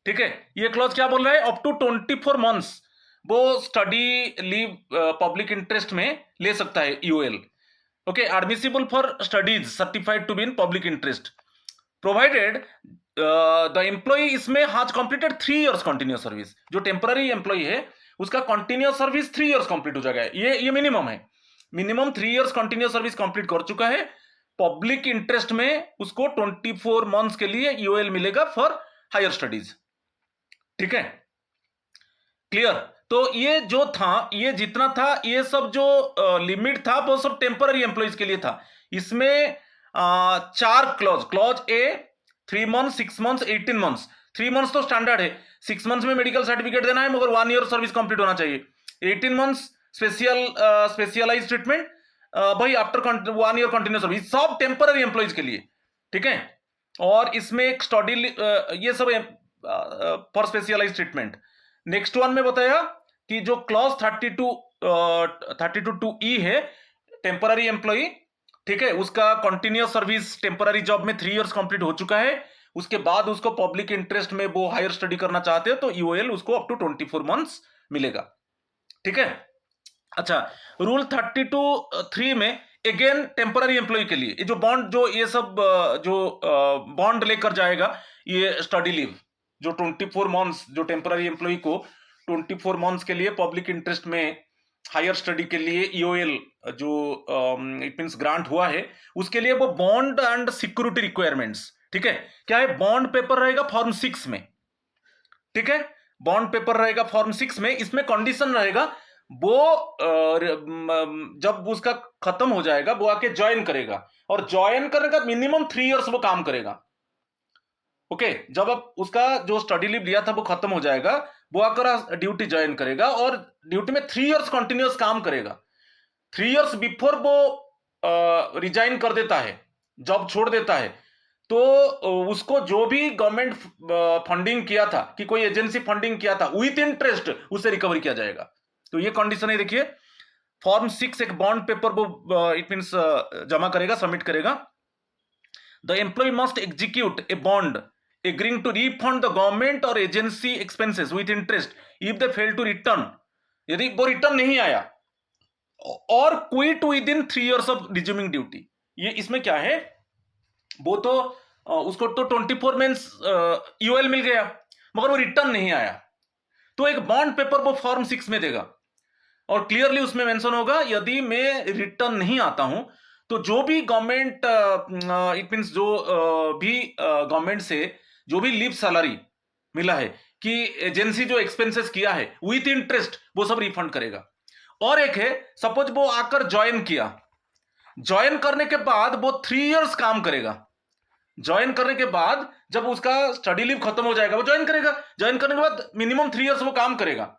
ठीक है, ये क्लॉज क्या बोल रहा है, अप टू 24 मंथ्स वो स्टडी लीव पब्लिक इंटरेस्ट में ले सकता है UL. Okay, admissible for studies certified to be in public interest provided the employee इसमें has completed 3 years continuous service. जो टेम्पररी एम्प्लॉय है उसका कंटिन्यूअस सर्विस 3 इयर्स कंप्लीट हो जाएगा, ये मिनिमम है, minimum 3 years continuous service complete कर चुका है, पब्लिक इंटरेस्ट में उसको 24 मंथ्स के लिए यूएल मिलेगा फॉर हायर स्टडीज। ठीक है, क्लियर। तो ये जो था, ये जितना था, ये सब जो लिमिट था वो सब टेम्पररी एम्प्लॉइज के लिए था। इसमें 4 clause A 3 months, 6 months, 18 months. 3 months तो स्टैंडर्ड है, 6 मंथ्स में मेडिकल सर्टिफिकेट देना है, मगर 1 ईयर सर्विस कंप्लीट होना चाहिए। 18 मंथ्स स्पेशलाइज ट्रीटमेंट भाई आफ्टर 1 ईयर कंटिन्यूअस सर्विस, सब टेम्पररी एम्प्लॉइज के लिए। ठीक है, और इसमें एक स्टडी ये सब for specialise treatment. Next one में बताया कि जो क्लॉज 32 है, टेम्पररी एम्प्लॉई, ठीक है, उसका कंटिन्यूअस सर्विस टेम्पररी जॉब में 3 इयर्स कंप्लीट हो चुका है, उसके बाद उसको पब्लिक इंटरेस्ट में वो हायर स्टडी करना चाहते हैं तो ईओएल उसको अप टू 24 मंथ्स मिलेगा, ठीक है। अच्छा, रूल 32(3) में अगेन टेम्पररी एम्प्लॉय के लिए ये जो बॉन्ड, जो ये सब जो बॉन्ड लेकर जाएगा, ये स्टडी लीव जो 24 मंथ्स, जो टेम्पररी एम्प्लॉय को 24 मंथ्स के लिए पब्लिक इंटरेस्ट में हायर स्टडी के लिए ईओएल जो इट मींस ग्रांट हुआ है, उसके लिए वो बॉन्ड एंड सिक्योरिटी रिक्वायरमेंट्स, ठीक है, क्या है, बॉन्ड पेपर रहेगा फॉर्म 6 में, ठीक है, बॉन्ड पेपर रहेगा फॉर्म 6 में। इसमें कंडीशन रहेगा वो जब उसका खत्म हो जाएगा वो आके ज्वाइन करेगा, और ज्वाइन करने का मिनिमम 3 इयर्स वो काम करेगा, ओके। जब अब उसका जो स्टडी लीव लिया था वो खत्म हो जाएगा, वो आकर ड्यूटी ज्वाइन करेगा और ड्यूटी में 3 इयर्स कंटिन्यूअस काम करेगा। 3 इयर्स बिफोर वो रिजाइन कर देता है, जॉब छोड़ देता है, तो उसको जो भी गवर्नमेंट फंडिंग किया था, कि कोई एजेंसी फंडिंग किया था, विथ इंटरेस्ट उसे रिकवर किया जाएगा। तो ये कंडीशन है, देखिए फॉर्म 6 एक बॉन्ड पेपर वो इट मींस जमा करेगा, सबमिट करेगा। The employee must execute a bond agreeing to refund the government or agency expenses with interest if they fail to return, यदि वो रिटर्न नहीं आया, और quit with in 3 years of resuming duty. ये इसमें क्या है, वो तो उसको तो 24 मंथ्स यूएल मिल गया, मगर वो रिटर्न नहीं आया, तो एक बॉन्ड पेपर वो फॉर्म 6 में देगा, और क्लियरली उसमें मेंशन होगा यदि मैं रिटर्न नहीं आता हूं तो जो भी गवर्नमेंट इट मींस जो भी गवर्नमेंट से जो भी लीव सैलरी मिला है, कि एजेंसी जो एक्सपेंसेस किया है विथ इंटरेस्ट, वो सब रिफंड करेगा। और एक है, सपोज वो आकर ज्वाइन किया, ज्वाइन करने के बाद वो 3 इयर्स काम करेगा, ज्वाइन करने के बाद जब उसका स्टडी लीव खत्म हो जाएगा वो ज्वाइन करेगा, ज्वाइन करने के बाद मिनिमम 3 इयर्स वो काम करेगा।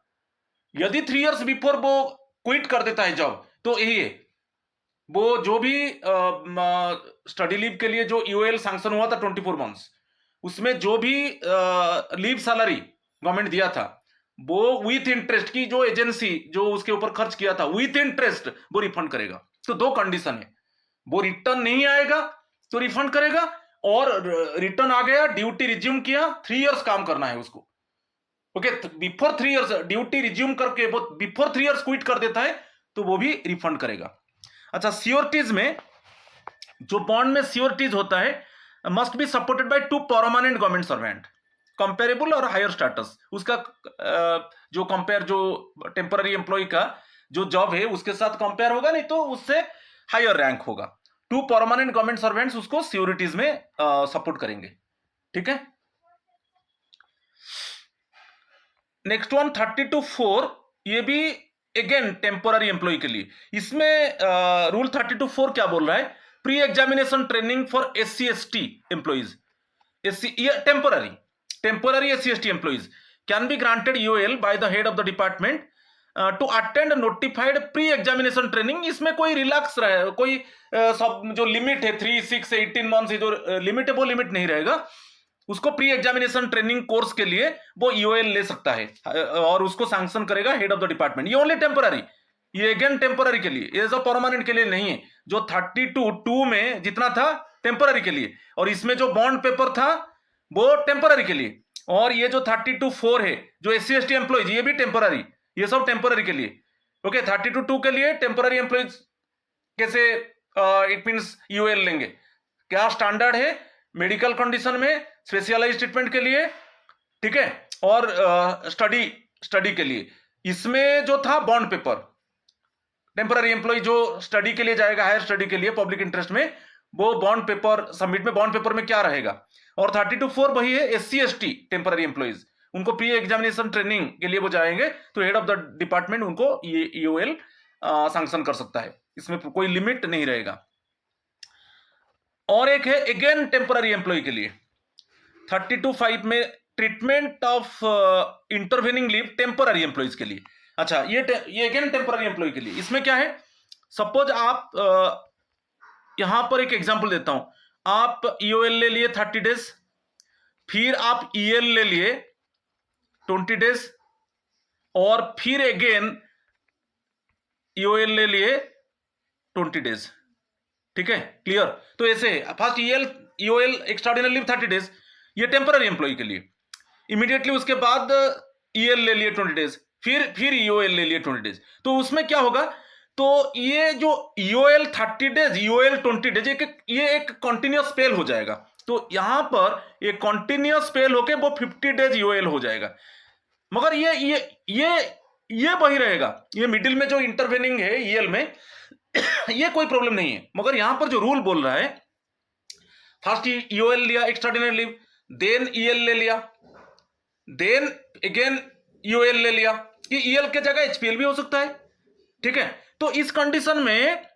यदि 3 इयर्स बिफोर वो क्विट कर देता है जॉब, तो यही है, वो जो भी स्टडी लीव के लिए जो यूएल सैंक्शन हुआ था 24 मंथ्स, उसमें जो भी लीव सैलरी गवर्नमेंट दिया था, वो विथ इंटरेस्ट की जो एजेंसी जो उसके ऊपर खर्च किया था विथ इंटरेस्ट वो रिफंड करेगा। तो दो कंडीशन है, वो रिटर्न नहीं आएगा तो रिफंड करेगा, और रिटर्न आ गया, ड्यूटी रिज्यूम किया, 3 इयर्स काम करना है उसको, okay. Before 3 years duty resume करके वो बिफोर 3 इयर्स क्विट कर देता है तो वो भी रिफंड करेगा। अच्छा, सियोरिटीज में, जो बॉन्ड में सियोरिटीज होता है, must be supported by 2 permanent government servant, comparable or higher status, उसका जो कंपेयर, जो टेम्पररी एम्प्लॉय का जो जॉब है उसके साथ कंपेयर होगा, नहीं तो उससे हायर रैंक होगा। 2 परमानेंट गवर्नमेंट सर्वेंट्स उसको सियोरिटीज में सपोर्ट करेंगे, ठीक है। नेक्स्ट वन 32(4), ये भी अगेन टेम्पोररी एम्प्लॉय के लिए। इसमें रूल 32(4) क्या बोल रहा है, pre examination training for SC/ST employees, temporary SC/ST employees can be granted UL by the head of the department to attend notified pre examination training. इसमें कोई रिलैक्स रहे, कोई सब जो लिमिट है 3, 6, 18 मंथ्स जो लिमिट है वो लिमिट नहीं रहेगा। उसको प्री एग्जामिनेशन ट्रेनिंग कोर्स के लिए वो यूएल ले सकता है, और उसको सैंक्शन करेगा हेड ऑफ द डिपार्टमेंट। ये ओनली टेम्पररी, ये अगेन टेम्पररी के लिए, ये सब परमानेंट के लिए नहीं है। जो 32(2) में जितना था टेम्पररी के लिए, और इसमें जो बॉन्ड पेपर था वो टेम्पररी के लिए, और ये जो 32(4) है जो SC/ST एम्प्लॉइज, ये भी टेम्पररी, ये सब टेम्पररी के लिए, ओके। 32(2) के लिए टेम्पररी एम्प्लॉइज कैसे इट मींस यूएल लेंगे, क्या स्टैंडर्ड है, मेडिकल कंडीशन में, स्पेशलाइज्ड ट्रीटमेंट के लिए, ठीक है, और स्टडी के लिए। इसमें जो था बॉन्ड पेपर, टेम्पररी एम्प्लॉय जो स्टडी के लिए जाएगा, हायर स्टडी के लिए पब्लिक इंटरेस्ट में, वो बॉन्ड पेपर सबमिट में, बॉन्ड पेपर में क्या रहेगा। और 32(4) वही है, SC/ST टेम्पररी एम्प्लॉइज, उनको प्री एग्जामिनेशन ट्रेनिंग के लिए वो जाएंगे तो हेड ऑफ द डिपार्टमेंट उनको ये यूएल सैंक्शन कर सकता है, इसमें कोई लिमिट नहीं रहेगा। और एक है अगेन टेम्पररी एम्प्लॉय के लिए 32(5) में, treatment of intervening leave temporary employees के लिए। अच्छा, ये अगेन टेम्पररी एम्प्लॉय के लिए। इसमें क्या है, सपोज आप यहां पर एक एग्जांपल देता हूं, आप ईओएल ले लिए 30 डेज, फिर आप ईएल ले लिए 20 डेज, और फिर अगेन ईओएल ले लिए 20 डेज। ठीक है, क्लियर। तो ऐसे first EOL extraordinary leave 30 days, ये टेम्पररी एम्प्लॉय के लिए। इमीडिएटली उसके बाद ईएल ले लिए 20 डेज, फिर ईओएल ले लिए 20 डेज। तो उसमें क्या होगा, तो ये जो ईओएल 30 डेज, ईओएल 20 डेज, ये एक कंटिन्यूअस स्पेल हो जाएगा। तो यहां पर ये कंटिन्यूअस स्पेल होके वो 50 डेज ईओएल हो जाएगा। मगर ये वही रहेगा, ये मिडिल में जो इंटरवेनिंग है ईएल में ये कोई प्रॉब्लम नहीं है। मगर यहां पर जो रूल बोल रहा है, फर्स्ट ईओएल लिया एक्स्ट्राऑर्डिनरी लीव, देन ईएल ले लिया, देन अगेन ईओएल ले लिया, कि ईएल के जगह एचपीएल भी हो सकता है। ठीक है, तो इस कंडीशन में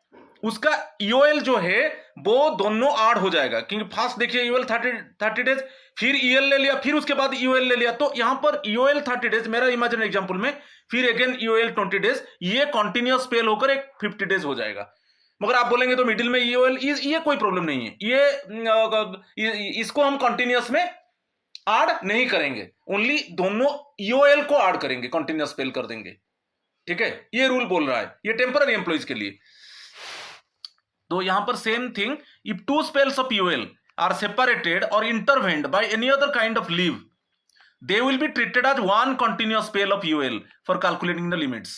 उसका ईओएल जो है वो दोनों ऐड हो जाएगा, क्योंकि फर्स्ट देखिए ईओएल 30 डेज, फिर ईएल ले लिया, फिर उसके बाद ईओएल ले लिया। तो यहां पर ईओएल 30 डेज मेरा इमेजिनरी एग्जांपल में, फिर अगेन ईओएल 20 डेज, ये कंटिन्यूअस स्पेल होकर एक 50 डेज हो जाएगा। मगर आप बोलेंगे तो मिडिल में ईओएल, ये कोई प्रॉब्लम नहीं है, इसको हम कंटिन्यूअस में ऐड नहीं करेंगे, ओनली दोनों ईओएल को ऐड करेंगे, कंटिन्यूअस स्पेल कर देंगे। ठीक है, ये रूल बोल रहा है, ये टेम्पररी एम्प्लॉइज के लिए। तो यहां पर same thing, if two spells of UL are separated or intervened by any other kind of leave, they will be treated as one continuous spell of UL for calculating the limits.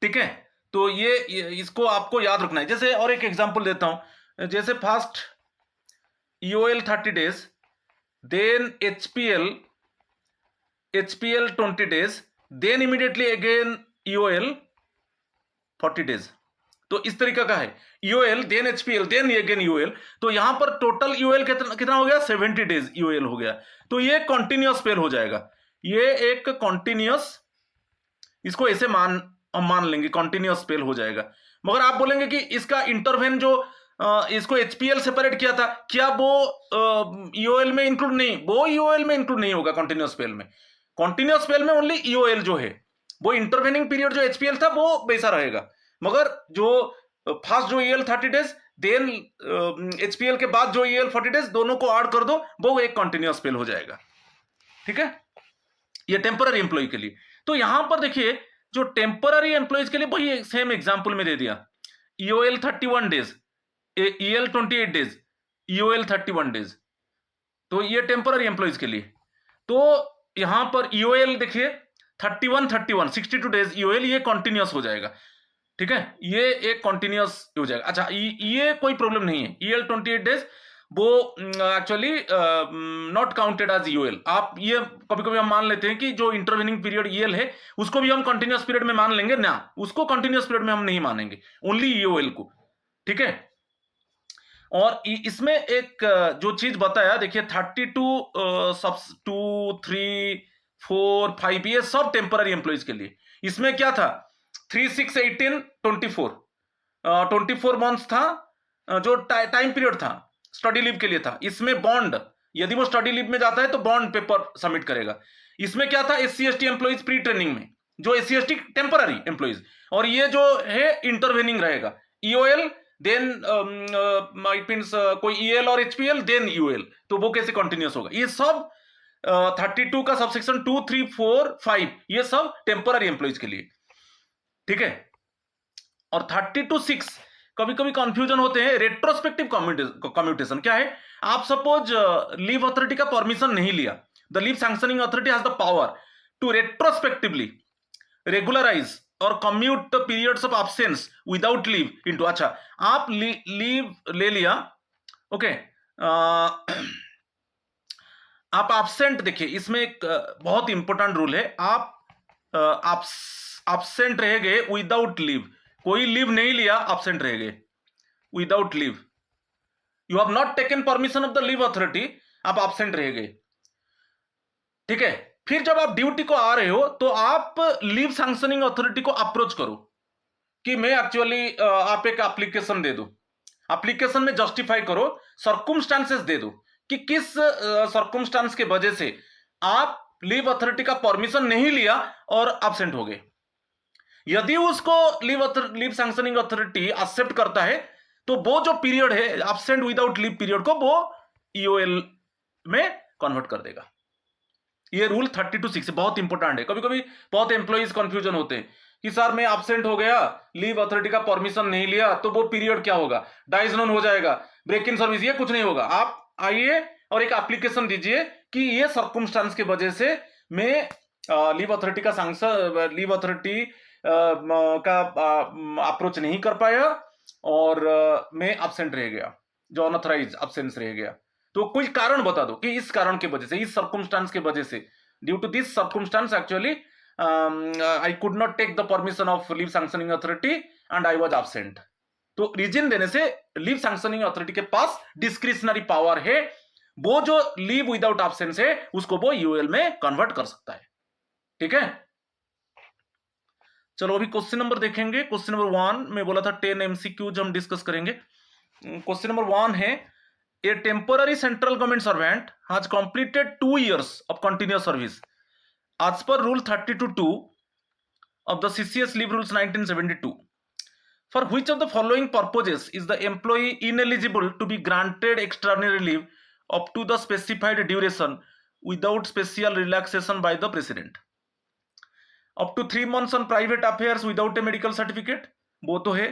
ठीक है, तो ये इसको आपको याद रखना है। जैसे और एक एग्जांपल देता हूं, जैसे first EOL 30 days, then HPL 20 days, then immediately again EOL 40 days. तो इस तरीके का है, EOL then HPL then again EOL. तो यहां पर टोटल ईओएल कितना हो गया, 70 डेज ईओएल हो गया। तो ये कंटिन्यूअस स्पेल हो जाएगा, ये एक कंटिन्यूअस, इसको ऐसे मान लेंगे कंटिन्यूअस स्पेल हो जाएगा। मगर आप बोलेंगे कि इसका इंटरवेन जो इसको एचपीएल सेपरेट किया था, क्या वो ईओएल में इंक्लूड नहीं, वो ईओएल में इंक्लूड नहीं होगा कंटिन्यूअस स्पेल में। कंटिन्यूअस स्पेल में ओनली ईओएल जो है, वो इंटरवेनिंग पीरियड जो एचपीएल था वो वैसा रहेगा। मगर जो फर्स्ट जो ईएल 30 डेज, देन एचपीएल के बाद जो ईएल 40 डेज, दोनों को ऐड कर दो, वो एक कंटिन्यूअस स्पेल हो जाएगा। ठीक है, ये टेम्पररी एम्प्लॉय के लिए। तो यहां पर देखिए, जो टेम्पररी एम्प्लॉयज के लिए वही सेम एग्जांपल में दे दिया, EOL 31 days, EL 28 days, EOL 31 days. तो ये टेम्पररी एम्प्लॉयज के लिए। तो यहां पर ईओएल देखिए 31 62 डेज ईओएल, ये कंटिन्यूअस हो जाएगा। ठीक है, ये एक कंटिन्यूअस हो जाएगा। अच्छा, ये कोई प्रॉब्लम नहीं है, ईएल 28 डेज वो actually not counted as EOL. आप ये कभी कभी हम मान लेते हैं कि जो इंटरवेनिंग पीरियड ईएल है उसको भी हम कंटिन्यूअस पीरियड में मान लेंगे ना, उसको कंटिन्यूअस पीरियड में हम नहीं मानेंगे, ओनली ईओएल को। ठीक है, और इसमें एक जो चीज बताया देखिए, 32 सब 2 3 4 5, ये सब टेम्पररी एम्प्लॉयज के लिए। इसमें क्या था, 3 6 18 24 मंथ्स था, जो टाइम पीरियड था स्टडी लीव के लिए था। इसमें बॉन्ड, यदि वो स्टडी लीव में जाता है तो बॉन्ड पेपर सबमिट करेगा। इसमें क्या था, SC ST employees pre training में, जो एससी एसटी टेम्पररी एम्प्लॉइज, और ये जो है इंटरवेनिंग रहेगा, ईओएल देन इट मींस कोई ईएल और एचपीएल देन यूएल। तो वो कैसे कंटिन्यूअस होगा, ये सब 32 का सबसेक्शन 2 3 4 5, ये सब टेम्पररी एम्प्लॉइज के लिए। ठीक है, और 32 6 कभी कभी कंफ्यूजन होते हैं, रेट्रोस्पेक्टिव कम्यूटेशन क्या है। आप सपोज लीव अथॉरिटी का परमिशन नहीं लिया, the leave sanctioning authority has the power to retrospectively regularise or commute the periods of absence without leave into. अच्छा, आप लीव ले लिया, ओके, आप एब्सेंट, देखिए इसमें एक बहुत इंपॉर्टेंट रूल है, आप एब्सेंट रह गए विदाउट लीव, कोई लीव नहीं लिया, एब्सेंट रह गए without leave, you have not taken permission of the leave authority, आप एब्सेंट रह गए। ठीक है, फिर जब आप ड्यूटी को आ रहे हो तो आप लीव सैंक्शनिंग अथॉरिटी को अप्रोच करो कि मैं एक्चुअली, आप एक एप्लीकेशन दे दो, एप्लीकेशन में जस्टिफाई करो, सर्कमस्टांसेस दे दो कि किस सर्कमस्टांस के वजह से आप लीव अथॉरिटी का परमिशन नहीं लिया और एब्सेंट हो गए। यदि उसको लीव सैंक्शनिंग अथॉरिटी एक्सेप्ट करता है तो वो जो पीरियड है एब्सेंट विदाउट लीव पीरियड को वो ईओएल में कन्वर्ट कर देगा। ये रूल 32(6) बहुत इंपॉर्टेंट है। कभी कभी बहुत एम्प्लॉइज कंफ्यूजन होते हैं कि सर मैं एब्सेंट हो गया, लीव अथॉरिटी का परमिशन नहीं लिया, तो वो पीरियड क्या होगा, डाइजनोन हो जाएगा, ब्रेक इन सर्विस, ये कुछ नहीं होगा। आप आइए और एक एप्लीकेशन दीजिए कि ये सर्कमस्टांस की वजह से मैं लीव अथॉरिटी का सांसद, लीव अथॉरिटी का अप्रोच नहीं कर पाया और मैं एब्सेंट रह गया, जो अनऑथराइज एब्सेंस रह गया। तो कोई कारण बता दो कि इस कारण की वजह से, इस सर्कमस्टांस की वजह से, due to this circumstance actually I could not take the permission of leave sanctioning authority and I was absent. तो रीजन देने से लीव सैंक्शनिंग अथॉरिटी के पास डिस्क्रिशनरी पावर है, वो जो लीव विदाउट एब्सेंस है उसको वो यूएल में कन्वर्ट कर सकता है। ठीक है, चलो अभी क्वेश्चन नंबर देखेंगे। क्वेश्चन नंबर 1 में बोला था 10 एमसीक्यूज हम डिस्कस करेंगे। क्वेश्चन नंबर 1 है, a temporary central government servant has completed 2 years of continuous service as per rule 32(2) of the CCS leave rules 1972. For which of the following purposes is the employee ineligible to be granted extraordinary leave up to the specified duration without special relaxation by the president? Up to 3 months on private affairs without a medical certificate, वो तो है।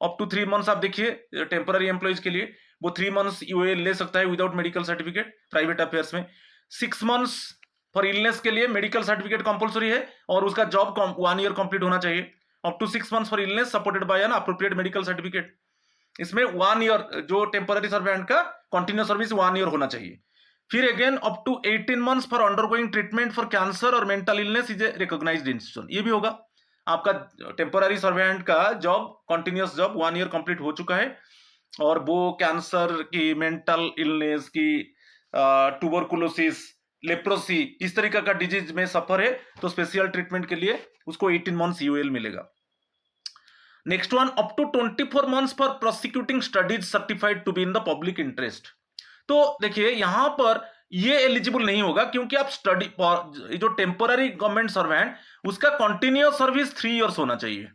Up to 3 months आप देखिए temporary employees के लिए वो 3 months UL ले सकता है without medical certificate private affairs में। 6 months फॉर इलनेस के लिए मेडिकल सर्टिफिकेट कंपलसरी है और उसका जॉब 1 year कंप्लीट होना चाहिए। Up to 6 months for illness supported by an appropriate medical certificate. इसमें 1 year जो टेम्पररी सर्वेंट का कंटिन्यूस सर्विस 1 year होना चाहिए। फिर again up to 18 months for undergoing treatment for cancer और mental illness is a recognised institution, ये भी होगा। आपका टेम्पररी सर्वेंट का job continuous job 1 year complete हो चुका है और वो कैंसर की, मेंटल इलनेस की, ट्यूबरकुलोसिस, लेप्रोसी, इस तरीके का डिजीज में सफर है तो स्पेशल ट्रीटमेंट के लिए उसको 18 months यूएल मिलेगा। Next one, up to 24 months for prosecuting studies certified to be in the public interest. तो देखिए यहां पर ये एलिजिबल नहीं होगा क्योंकि आप स्टडी, जो टेम्पररी गवर्नमेंट सर्वेंट उसका कंटिन्यूअस सर्विस 3 years होना चाहिए।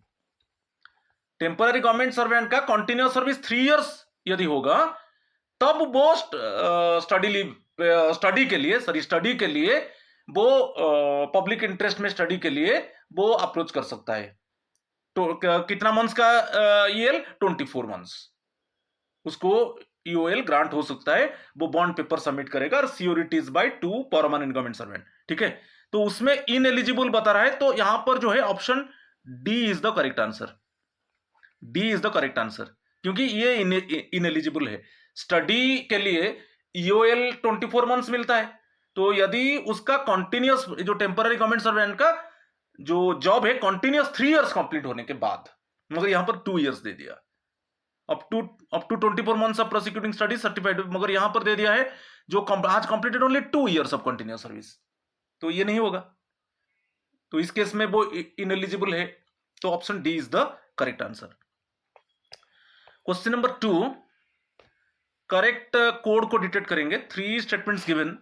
टेम्पररी गवर्नमेंट सर्वेंट का कंटिन्यूअस सर्विस 3 years यदि होगा तब वो स्टडी के लिए वो पब्लिक इंटरेस्ट में स्टडी के लिए वो अप्रोच कर सकता है। तो कितना मंथ्स का ईएल, 24 months उसको यूएल ग्रांट हो सकता है। वो बॉन्ड पेपर सबमिट करेगा और सियोरिटीज बाय 2 परमानेंट गवर्नमेंट सर्वेंट। ठीक है, तो उसमें इनएलिजिबल बता रहा है, तो यहां पर जो है option D is the correct answer. D is the correct answer क्योंकि ये इनएलिजिबल है। स्टडी के लिए यूएल 24 months मिलता है, तो यदि उसका कंटिन्यूअस, जो टेम्पररी गवर्नमेंट सर्वेंट का जो जॉब है कंटिन्यूअस 3 years कंप्लीट होने के बाद, मगर यहां पर 2 years दे दिया। Up to 24 months of prosecuting study certified, मगर यहां पर दे दिया है जो आज completed only 2 years of continuous service, तो ये नहीं होगा। तो इस केस में वो इनएलिजिबल है, तो option D is the correct answer. Question number 2, correct code को डिटेक्ट करेंगे। 3 statements given,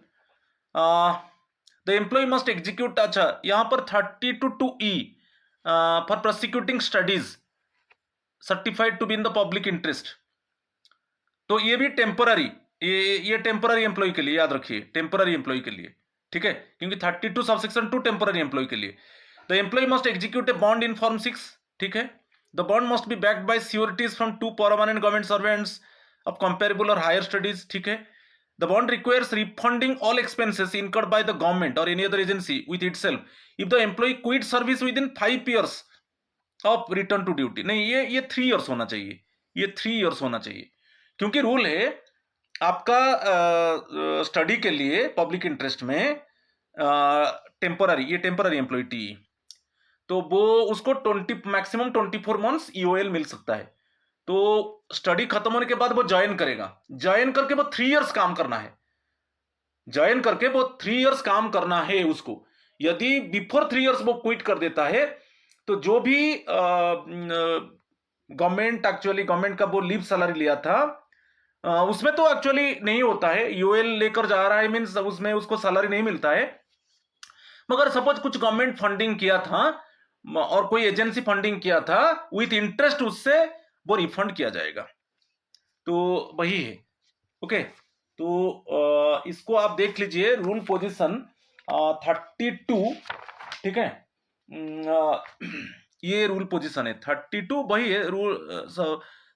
the employee must execute, अच्छा यहां पर 32(2)E for prosecuting studies certified to be in the public interest, तो ये भी टेम्पररी, ये टेम्पररी एम्प्लॉय के लिए, याद रखिए टेम्पररी एम्प्लॉय के लिए। ठीक है, क्योंकि 32 सबसेक्शन 2 टेम्पररी एम्प्लॉय के लिए। The employee must execute a bond in form 6। ठीक है, the bond must be backed by sureties from 2 permanent government servants of comparable or higher studies. ठीक है, the bond requires refunding all expenses incurred by the government or any other agency with itself if the employee quit service within 5 years of return to duty. नहीं, ये 3 years होना चाहिए, ये 3 years होना चाहिए, क्योंकि रूल है आपका स्टडी के लिए पब्लिक इंटरेस्ट में टेम्पररी, ये टेम्पररी एम्प्लॉय टी, तो वो उसको 20 मैक्सिमम 24 months ईओएल मिल सकता है। तो स्टडी खत्म होने के बाद वो ज्वाइन करेगा, ज्वाइन करके वो 3 years काम करना है, ज्वाइन करके वो 3 years काम करना है उसको। यदि बिफोर 3 years वो क्विट कर देता है तो जो भी गवर्नमेंट का वो लीव सैलरी लिया था उसमें तो एक्चुअली नहीं होता है, यूएल लेकर जा रहा है मींस उसमें उसको सैलरी नहीं मिलता है। मगर सपोज कुछ गवर्नमेंट फंडिंग किया था और कोई एजेंसी फंडिंग किया था विथ इंटरेस्ट, उससे वो रिफंड किया जाएगा, तो वही है। ओके, तो इसको आप देख लीजिए रूल पोजीशन 32, ठीक है, ये रूल पोजीशन है 32, वही है रूल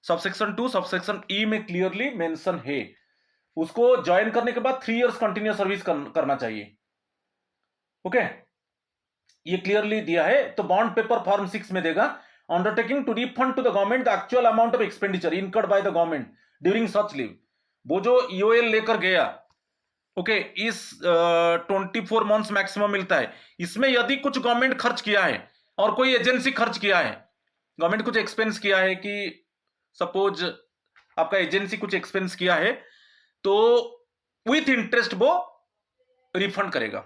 सबसेक्शन 2 सबसेक्शन ई में क्लियरली मेंशन है। उसको ज्वाइन करने के बाद 3 इयर्स कंटिन्यूस सर्विस करना चाहिए। ओके, ये क्लियरली दिया है। तो बॉन्ड पेपर फॉर्म 6 में देगा undertaking to refund to the government the actual amount of expenditure incurred by the government during such leave. वो जो ईओएल लेकर गया, ओके, इस 24 मंथ्स मैक्सिमम मिलता है, इसमें यदि कुछ गवर्नमेंट खर्च किया है और कोई एजेंसी खर्च किया है, गवर्नमेंट कुछ एक्सपेंस किया है, कि सपोज आपका एजेंसी कुछ एक्सपेंस किया है, तो विथ इंटरेस्ट वो रिफंड करेगा।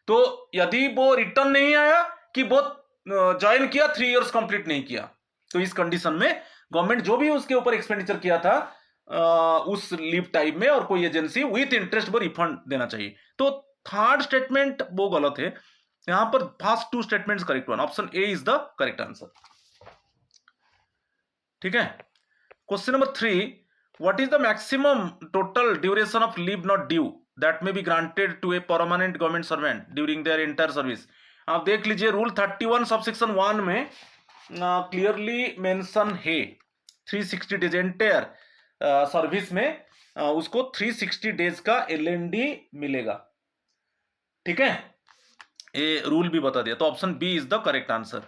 तो यदि वो रिटर्न नहीं आया कि वो ज्वाइन किया 3 इयर्स कंप्लीट नहीं किया, तो इस कंडीशन में गवर्नमेंट जो भी उसके ऊपर एक्सपेंडिचर किया था उस लीव टाइम में, और कोई एजेंसी विथ इंटरेस्ट वो रिफंड देना चाहिए। तो थर्ड स्टेटमेंट वो गलत है, यहां पर first 2 statements correct one, option A is the correct answer. ठीक है, question number 3, what is the maximum total duration of leave not due that may be granted to a permanent government servant during their entire service. आप देख लीजिए rule 31 subsection 1 में clearly mention है 360 days entire service में उसको 360 days का LND मिलेगा। ठीक है, ये रूल भी बता दिया, तो option B is the correct answer.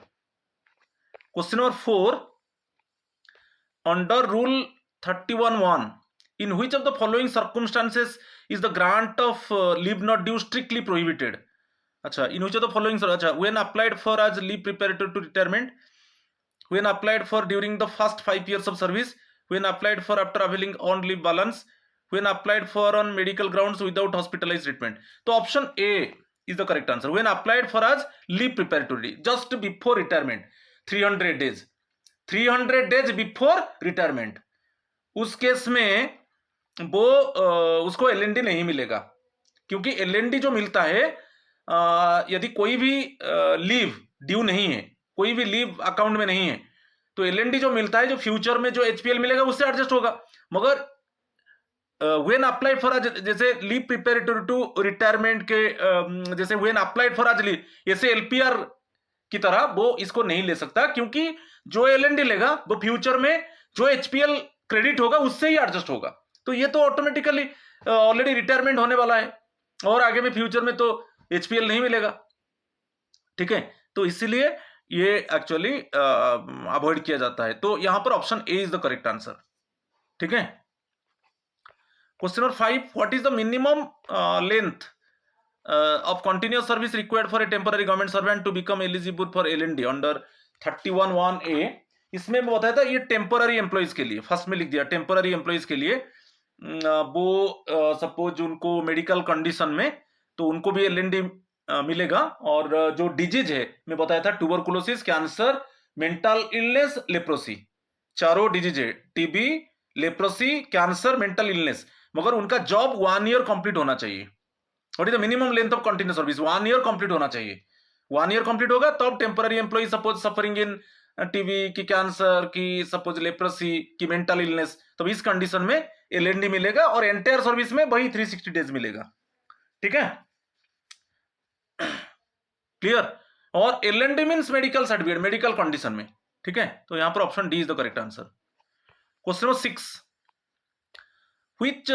Question number 4, under rule 31(1), in which of the following circumstances is the grant of leave not due strictly prohibited? अच्छा, in which of the following, अच्छा, when applied for as leave preparatory to retirement, when applied for during the first 5 years of service, when applied for after availing on leave balance, when applied for on medical grounds without hospitalized treatment. तो option A is the correct answer. When applied for as leave preparatory just before retirement, 300 days, 300 days before retirement, उस case में वो उसको LND नहीं मिलेगा, क्योंकि LND जो मिलता है यदि कोई भी लीव ड्यू नहीं है, कोई भी लीव अकाउंट में नहीं है, तो एलएनडी जो मिलता है, जो फ्यूचर में जो एचपीएल मिलेगा उससे एडजस्ट होगा। मगर व्हेन अप्लाइड फॉर आज, जैसे लीव प्रिपेरेटरी टू रिटायरमेंट के जैसे व्हेन अप्लाइड फॉर आज लीव, ऐसे एलपीआर की तरह वो इसको नहीं ले सकता, क्योंकि जो एलएनडी लेगा वो फ्यूचर में जो एचपीएल क्रेडिट होगा उससे ही एडजस्ट होगा। तो ये तो ऑटोमेटिकली ऑलरेडी रिटायरमेंट होने वाला है और आगे में फ्यूचर में तो एचपीएल नहीं मिलेगा। ठीक है, तो इसीलिए ये एक्चुअली अवॉइड किया जाता है। तो यहां पर option A is the correct answer. ठीक है, question number 5, what is the minimum length of continuous service required for a temporary government servant to become eligible for LND under 31(1)(a)। इसमें बताया था ये टेम्पररी एम्प्लॉइज के लिए, first में लिख दिया टेम्पररी एम्प्लॉइज के लिए, वो सपोज उनको मेडिकल कंडीशन में, तो उनको भी एलएनडी मिलेगा। और जो डिजीज है मैं बताया था tuberculosis, cancer, mental illness, leprosy, चारों डिजीज है, TB, leprosy, cancer, mental illness, मगर उनका जॉब 1 ईयर कंप्लीट होना चाहिए। What is the minimum length of continuous service? 1 year complete होना चाहिए। 1 ईयर कंप्लीट होगा तब temporary employee suppose suffering in TB की, कैंसर की, सपोज लेप्रोसी की, मेंटल इलनेस, तो इस कंडीशन में एलएनडी मिलेगा और एंटायर सर्विस में वही 360 डेज मिलेगा। ठीक है, क्लियर। और LND means medical certificate, medical condition में। ठीक है, तो यहां पर option D is the correct answer. Question number 6, which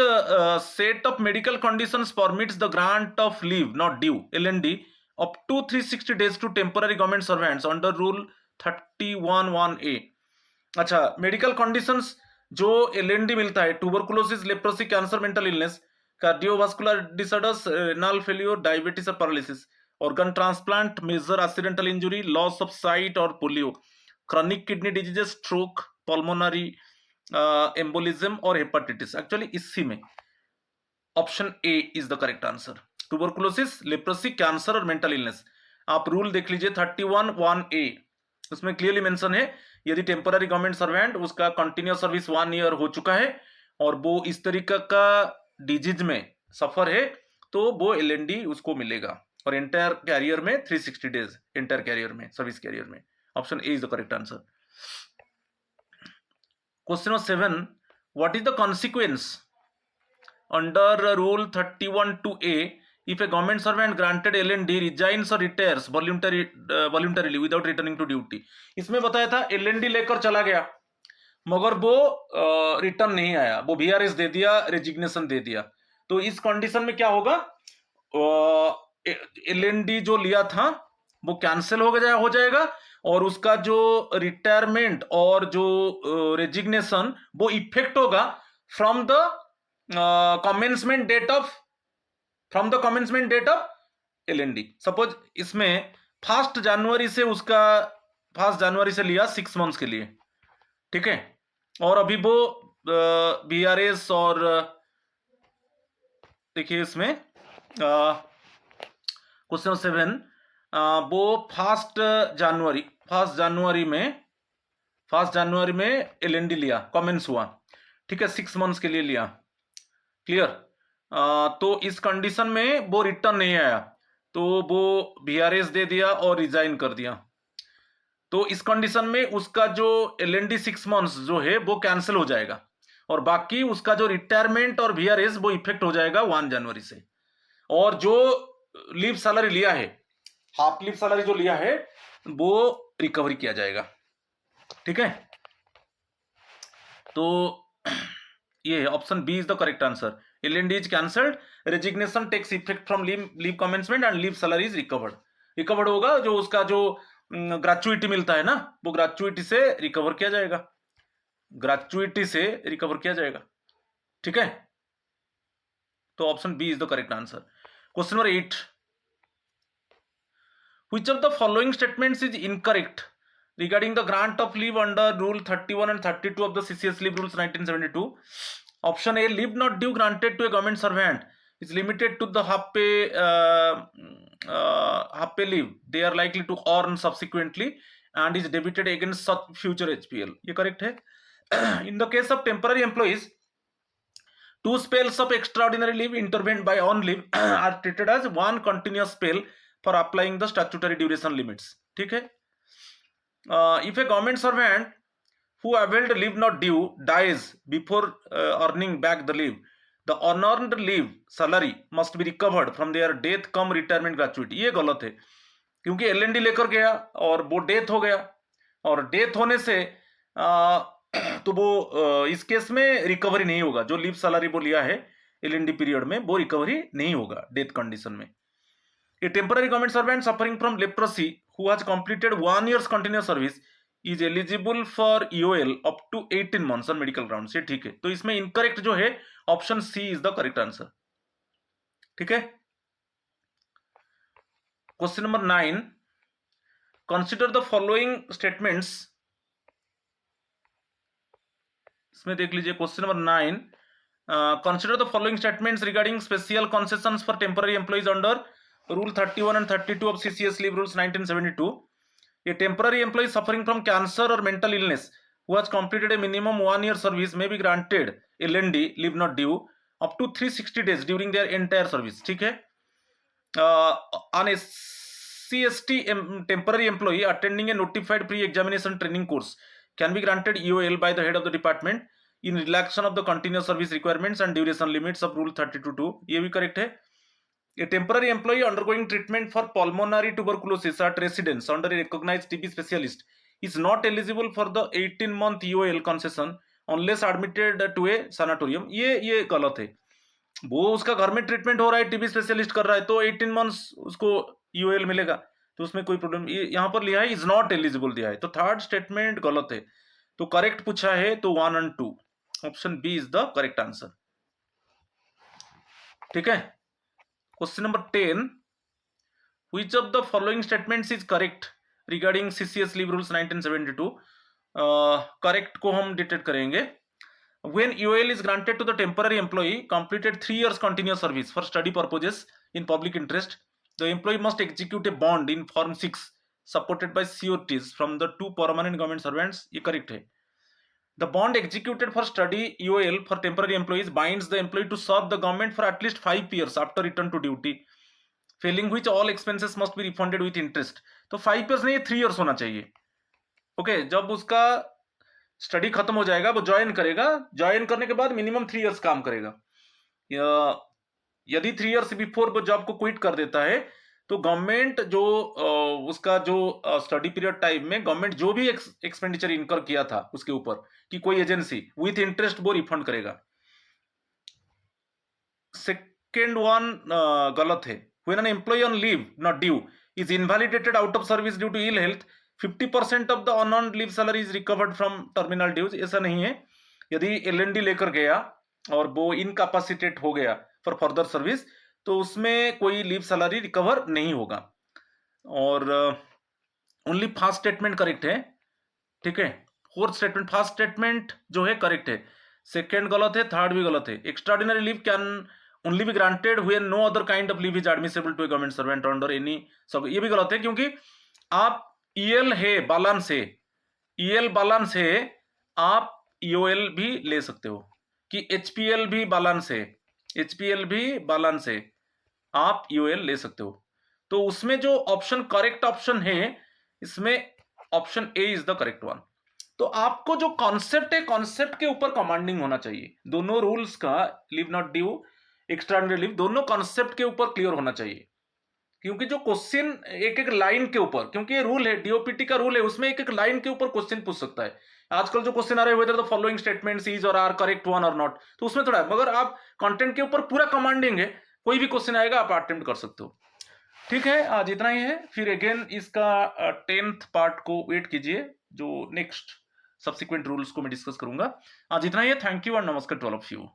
set of medical conditions permits the grant of leave not due LND up to 360 days to temporary government servants under rule 31(1)(a)। अच्छा, medical conditions जो LND मिलता है, tuberculosis, leprosy, cancer, mental illness, cardiovascular disorders, renal failure, diabetes और paralysis, organ transplant, major accidental injury, loss of sight और polio, chronic kidney diseases, stroke, pulmonary embolism और hepatitis. Actually इसी में option A is the correct answer. Tuberculosis, leprosy, cancer और mental illness. आप rule देख लीजिए 31(1)(a), उसमें clearly mention है यदि टेम्पररी गवर्नमेंट सर्वेंट उसका कंटिन्यूस सर्विस 1 ईयर हो चुका है और वो इस तरीके का डिजीज में सफर है, तो वो एलएनडी उसको मिलेगा। और एंटायर कैरियर में 360 डेज, एंटायर कैरियर में, सर्विस कैरियर में। Option A is the correct answer. Question number 7, what is the consequence under rule 31(2)(a) If a government servant granted L&D resigns or retires voluntarily without returning to duty, इसमें बताया था L&D लेकर चला गया मगर वो return नहीं आया, वो VRS दे दिया, रेजिग्नेशन दे दिया, तो इस कंडीशन में क्या होगा, L&D जो लिया था वो कैंसिल हो जाएगा और उसका जो रिटायरमेंट और जो रेजिग्नेशन वो इफेक्ट होगा from the commencement date of L&D। Suppose इसमें 1 जनवरी से उसका 1 जनवरी से लिया 6 मंथ्स के लिए, ठीक है, और अभी वो VRS और देखिए इसमें क्वेश्चन 7 वो 1 जनवरी में L&D लिया, कमेंस हुआ, ठीक है, 6 मंथ्स के लिए लिया, क्लियर। तो इस कंडीशन में वो रिटर्न नहीं आया तो वो VRS दे दिया और रिजाइन कर दिया, तो इस कंडीशन में उसका जो L&D 6 मंथ्स जो है वो कैंसिल हो जाएगा और बाकी उसका जो रिटायरमेंट और VRS वो इफेक्ट हो जाएगा 1 जनवरी से, और जो लीव सैलरी लिया है, हाफ लीव सैलरी जो लिया है वो रिकवरी किया जाएगा, ठीक है। तो ये option B is the correct answer. L&D is cancelled, resignation takes effect from leave commencement and leave salary is recovered होगा, जो उसका जो ग्रेचुइटी मिलता है ना वो ग्रेचुइटी से रिकवर किया जाएगा, ठीक है। तो option B is the correct answer. Question number 8, which of the following statements is incorrect regarding the grant of leave under rule 31 and 32 of the CCS leave rules 1972? Option A, leave not due granted to a government servant is limited to the half pay leave they are likely to earn subsequently and is debited against such future HPL. ये correct है। In the case of temporary employees, 2 spells of extraordinary leave intervened by on leave are treated as one continuous spell for applying the statutory duration limits, ठीक है। If a government servant who availed leave not due dies before earning back the leave, the unearned leave salary must be recovered from their death cum retirement gratuity। ये गलत है क्योंकि L&D लेकर गया और वो डेथ हो गया, और डेथ होने से तो वो इस केस में रिकवरी नहीं होगा, जो लीव सैलरी वो लिया है L&D पीरियड में वो रिकवरी नहीं होगा डेथ कंडीशन में। A temporary government servant suffering from leprosy who has completed 1 year's continuous service is eligible for EOL up to 18 months on medical grounds। ये ठीक है, तो इसमें इनकरेक्ट जो है option C is the correct answer, ठीक है। Question number 9, consider the following statements, इसमें देख लीजिए question number 9, consider the following statements regarding special concessions for temporary employees under Rule 31 and 32 of CCS Leave Rules 1972. A temporary employee suffering from cancer or mental illness who has completed a minimum 1 year service may be granted L&D leave not due up to 360 days during their entire service, ठीक है। On a CST temporary employee attending a notified pre-examination training course can be granted EOL by the head of the department in relaxation of the continuous service requirements and duration limits of Rule 32(2). ये भी correct है। A temporary employee undergoing treatment for pulmonary tuberculosis at residence under a recognized TB specialist is not eligible for the 18-month EOL concession unless admitted to a sanatorium। ये गलत है, वो उसका घर में ट्रीटमेंट हो रहा है, टीबी स्पेशलिस्ट कर रहा है, तो 18 मंथ्स उसको EOL मिलेगा, तो उसमें कोई प्रॉब्लम, यहाँ पर लिया है इज नॉट एलिजिबल दिया है, तो थर्ड स्टेटमेंट गलत है, तो करेक्ट पूछा है तो 1 और 2, option B is the correct answer, ठीक है। Question number 10, which of the following statements is correct regarding CCS Leave Rules 1972? Correct को हम डिटेक्ट करेंगे। When EOL is granted to the temporary employee completed 3 years continuous service for study purposes in public interest, the employee must execute a bond in Form 6 supported by COTs from the 2 permanent government servants। ये correct है। The bond executed for study EOL for temporary employees binds the employee to serve the government for at least 5 years after return to duty, failing which all expenses must be refunded with interest। तो 5 years नहीं, 3 years होना चाहिए, okay. जब उसका study खत्म हो जाएगा वो ज्वाइन करेगा, ज्वाइन करने के बाद मिनिमम 3 years काम करेगा, यदि 3 इयर्स बिफोर वो जॉब को क्विट कर देता है तो गवर्नमेंट जो उसका जो स्टडी पीरियड टाइम में गवर्नमेंट जो भी एक्सपेंडिचर इनकर किया था उसके ऊपर कि कोई एजेंसी विथ इंटरेस्ट वो रिफंड करेगा। सेकेंड वन गलत है। When an employee on leave not due is invalidated out of service due to ill health 50% of the unearned leave salary is recovered from terminal dues. ऐसा नहीं है। यदि LND लेकर गया और वो इनकैपेसिटेट हो गया फॉर फर्दर सर्विस तो उसमें कोई लीव सैलरी रिकवर नहीं होगा। और ओनली फर्स्ट स्टेटमेंट करेक्ट है, ठीक है। फोर्थ स्टेटमेंट, फर्स्ट स्टेटमेंट जो है करेक्ट है, सेकेंड गलत है, थर्ड भी गलत है। Extraordinary leave can only be granted when no other kind of leave is admissible to a government servant under any sub, ये भी गलत है क्योंकि आप ईएल है, बैलेंस है, ईएल बैलेंस है, आप ईओएल भी ले सकते हो कि एचपीएल भी बैलेंस है, एचपीएल भी बैलेंस है, आप ईओएल ले सकते हो। तो उसमें जो ऑप्शन करेक्ट ऑप्शन है इसमें option A is the correct one. तो आपको जो कॉन्सेप्ट है कॉन्सेप्ट के ऊपर कमांडिंग होना चाहिए। दोनों रूल्स का, leave not due, extraordinary leave, दोनों कॉन्सेप्ट के ऊपर क्लियर होना चाहिए। क्योंकि जो क्वेश्चन एक एक लाइन के ऊपर, क्योंकि ये रूल है, डीओपीटी का रूल है, उसमें एक एक लाइन के ऊपर क्वेश्चन पूछ सकता है। आजकल जो क्वेश्चन आ रहे हैं whether the following statements is और आर करेक्ट वन और नॉट, तो उसमें थोड़ा है, मगर आप कंटेंट के ऊपर पूरा कमांडिंग है, कोई भी क्वेश्चन आएगा आप अटेम्प्ट कर सकते हो। ठीक है, आज इतना ही है। फिर अगेन इसका 10th पार्ट को वेट कीजिए, जो नेक्स्ट सब्सिक्वेंट रूल्स को मैं डिस्कस करूंगा। आज इतना ही है। थैंक यू एंड नमस्कार टू ऑल ऑफ यू।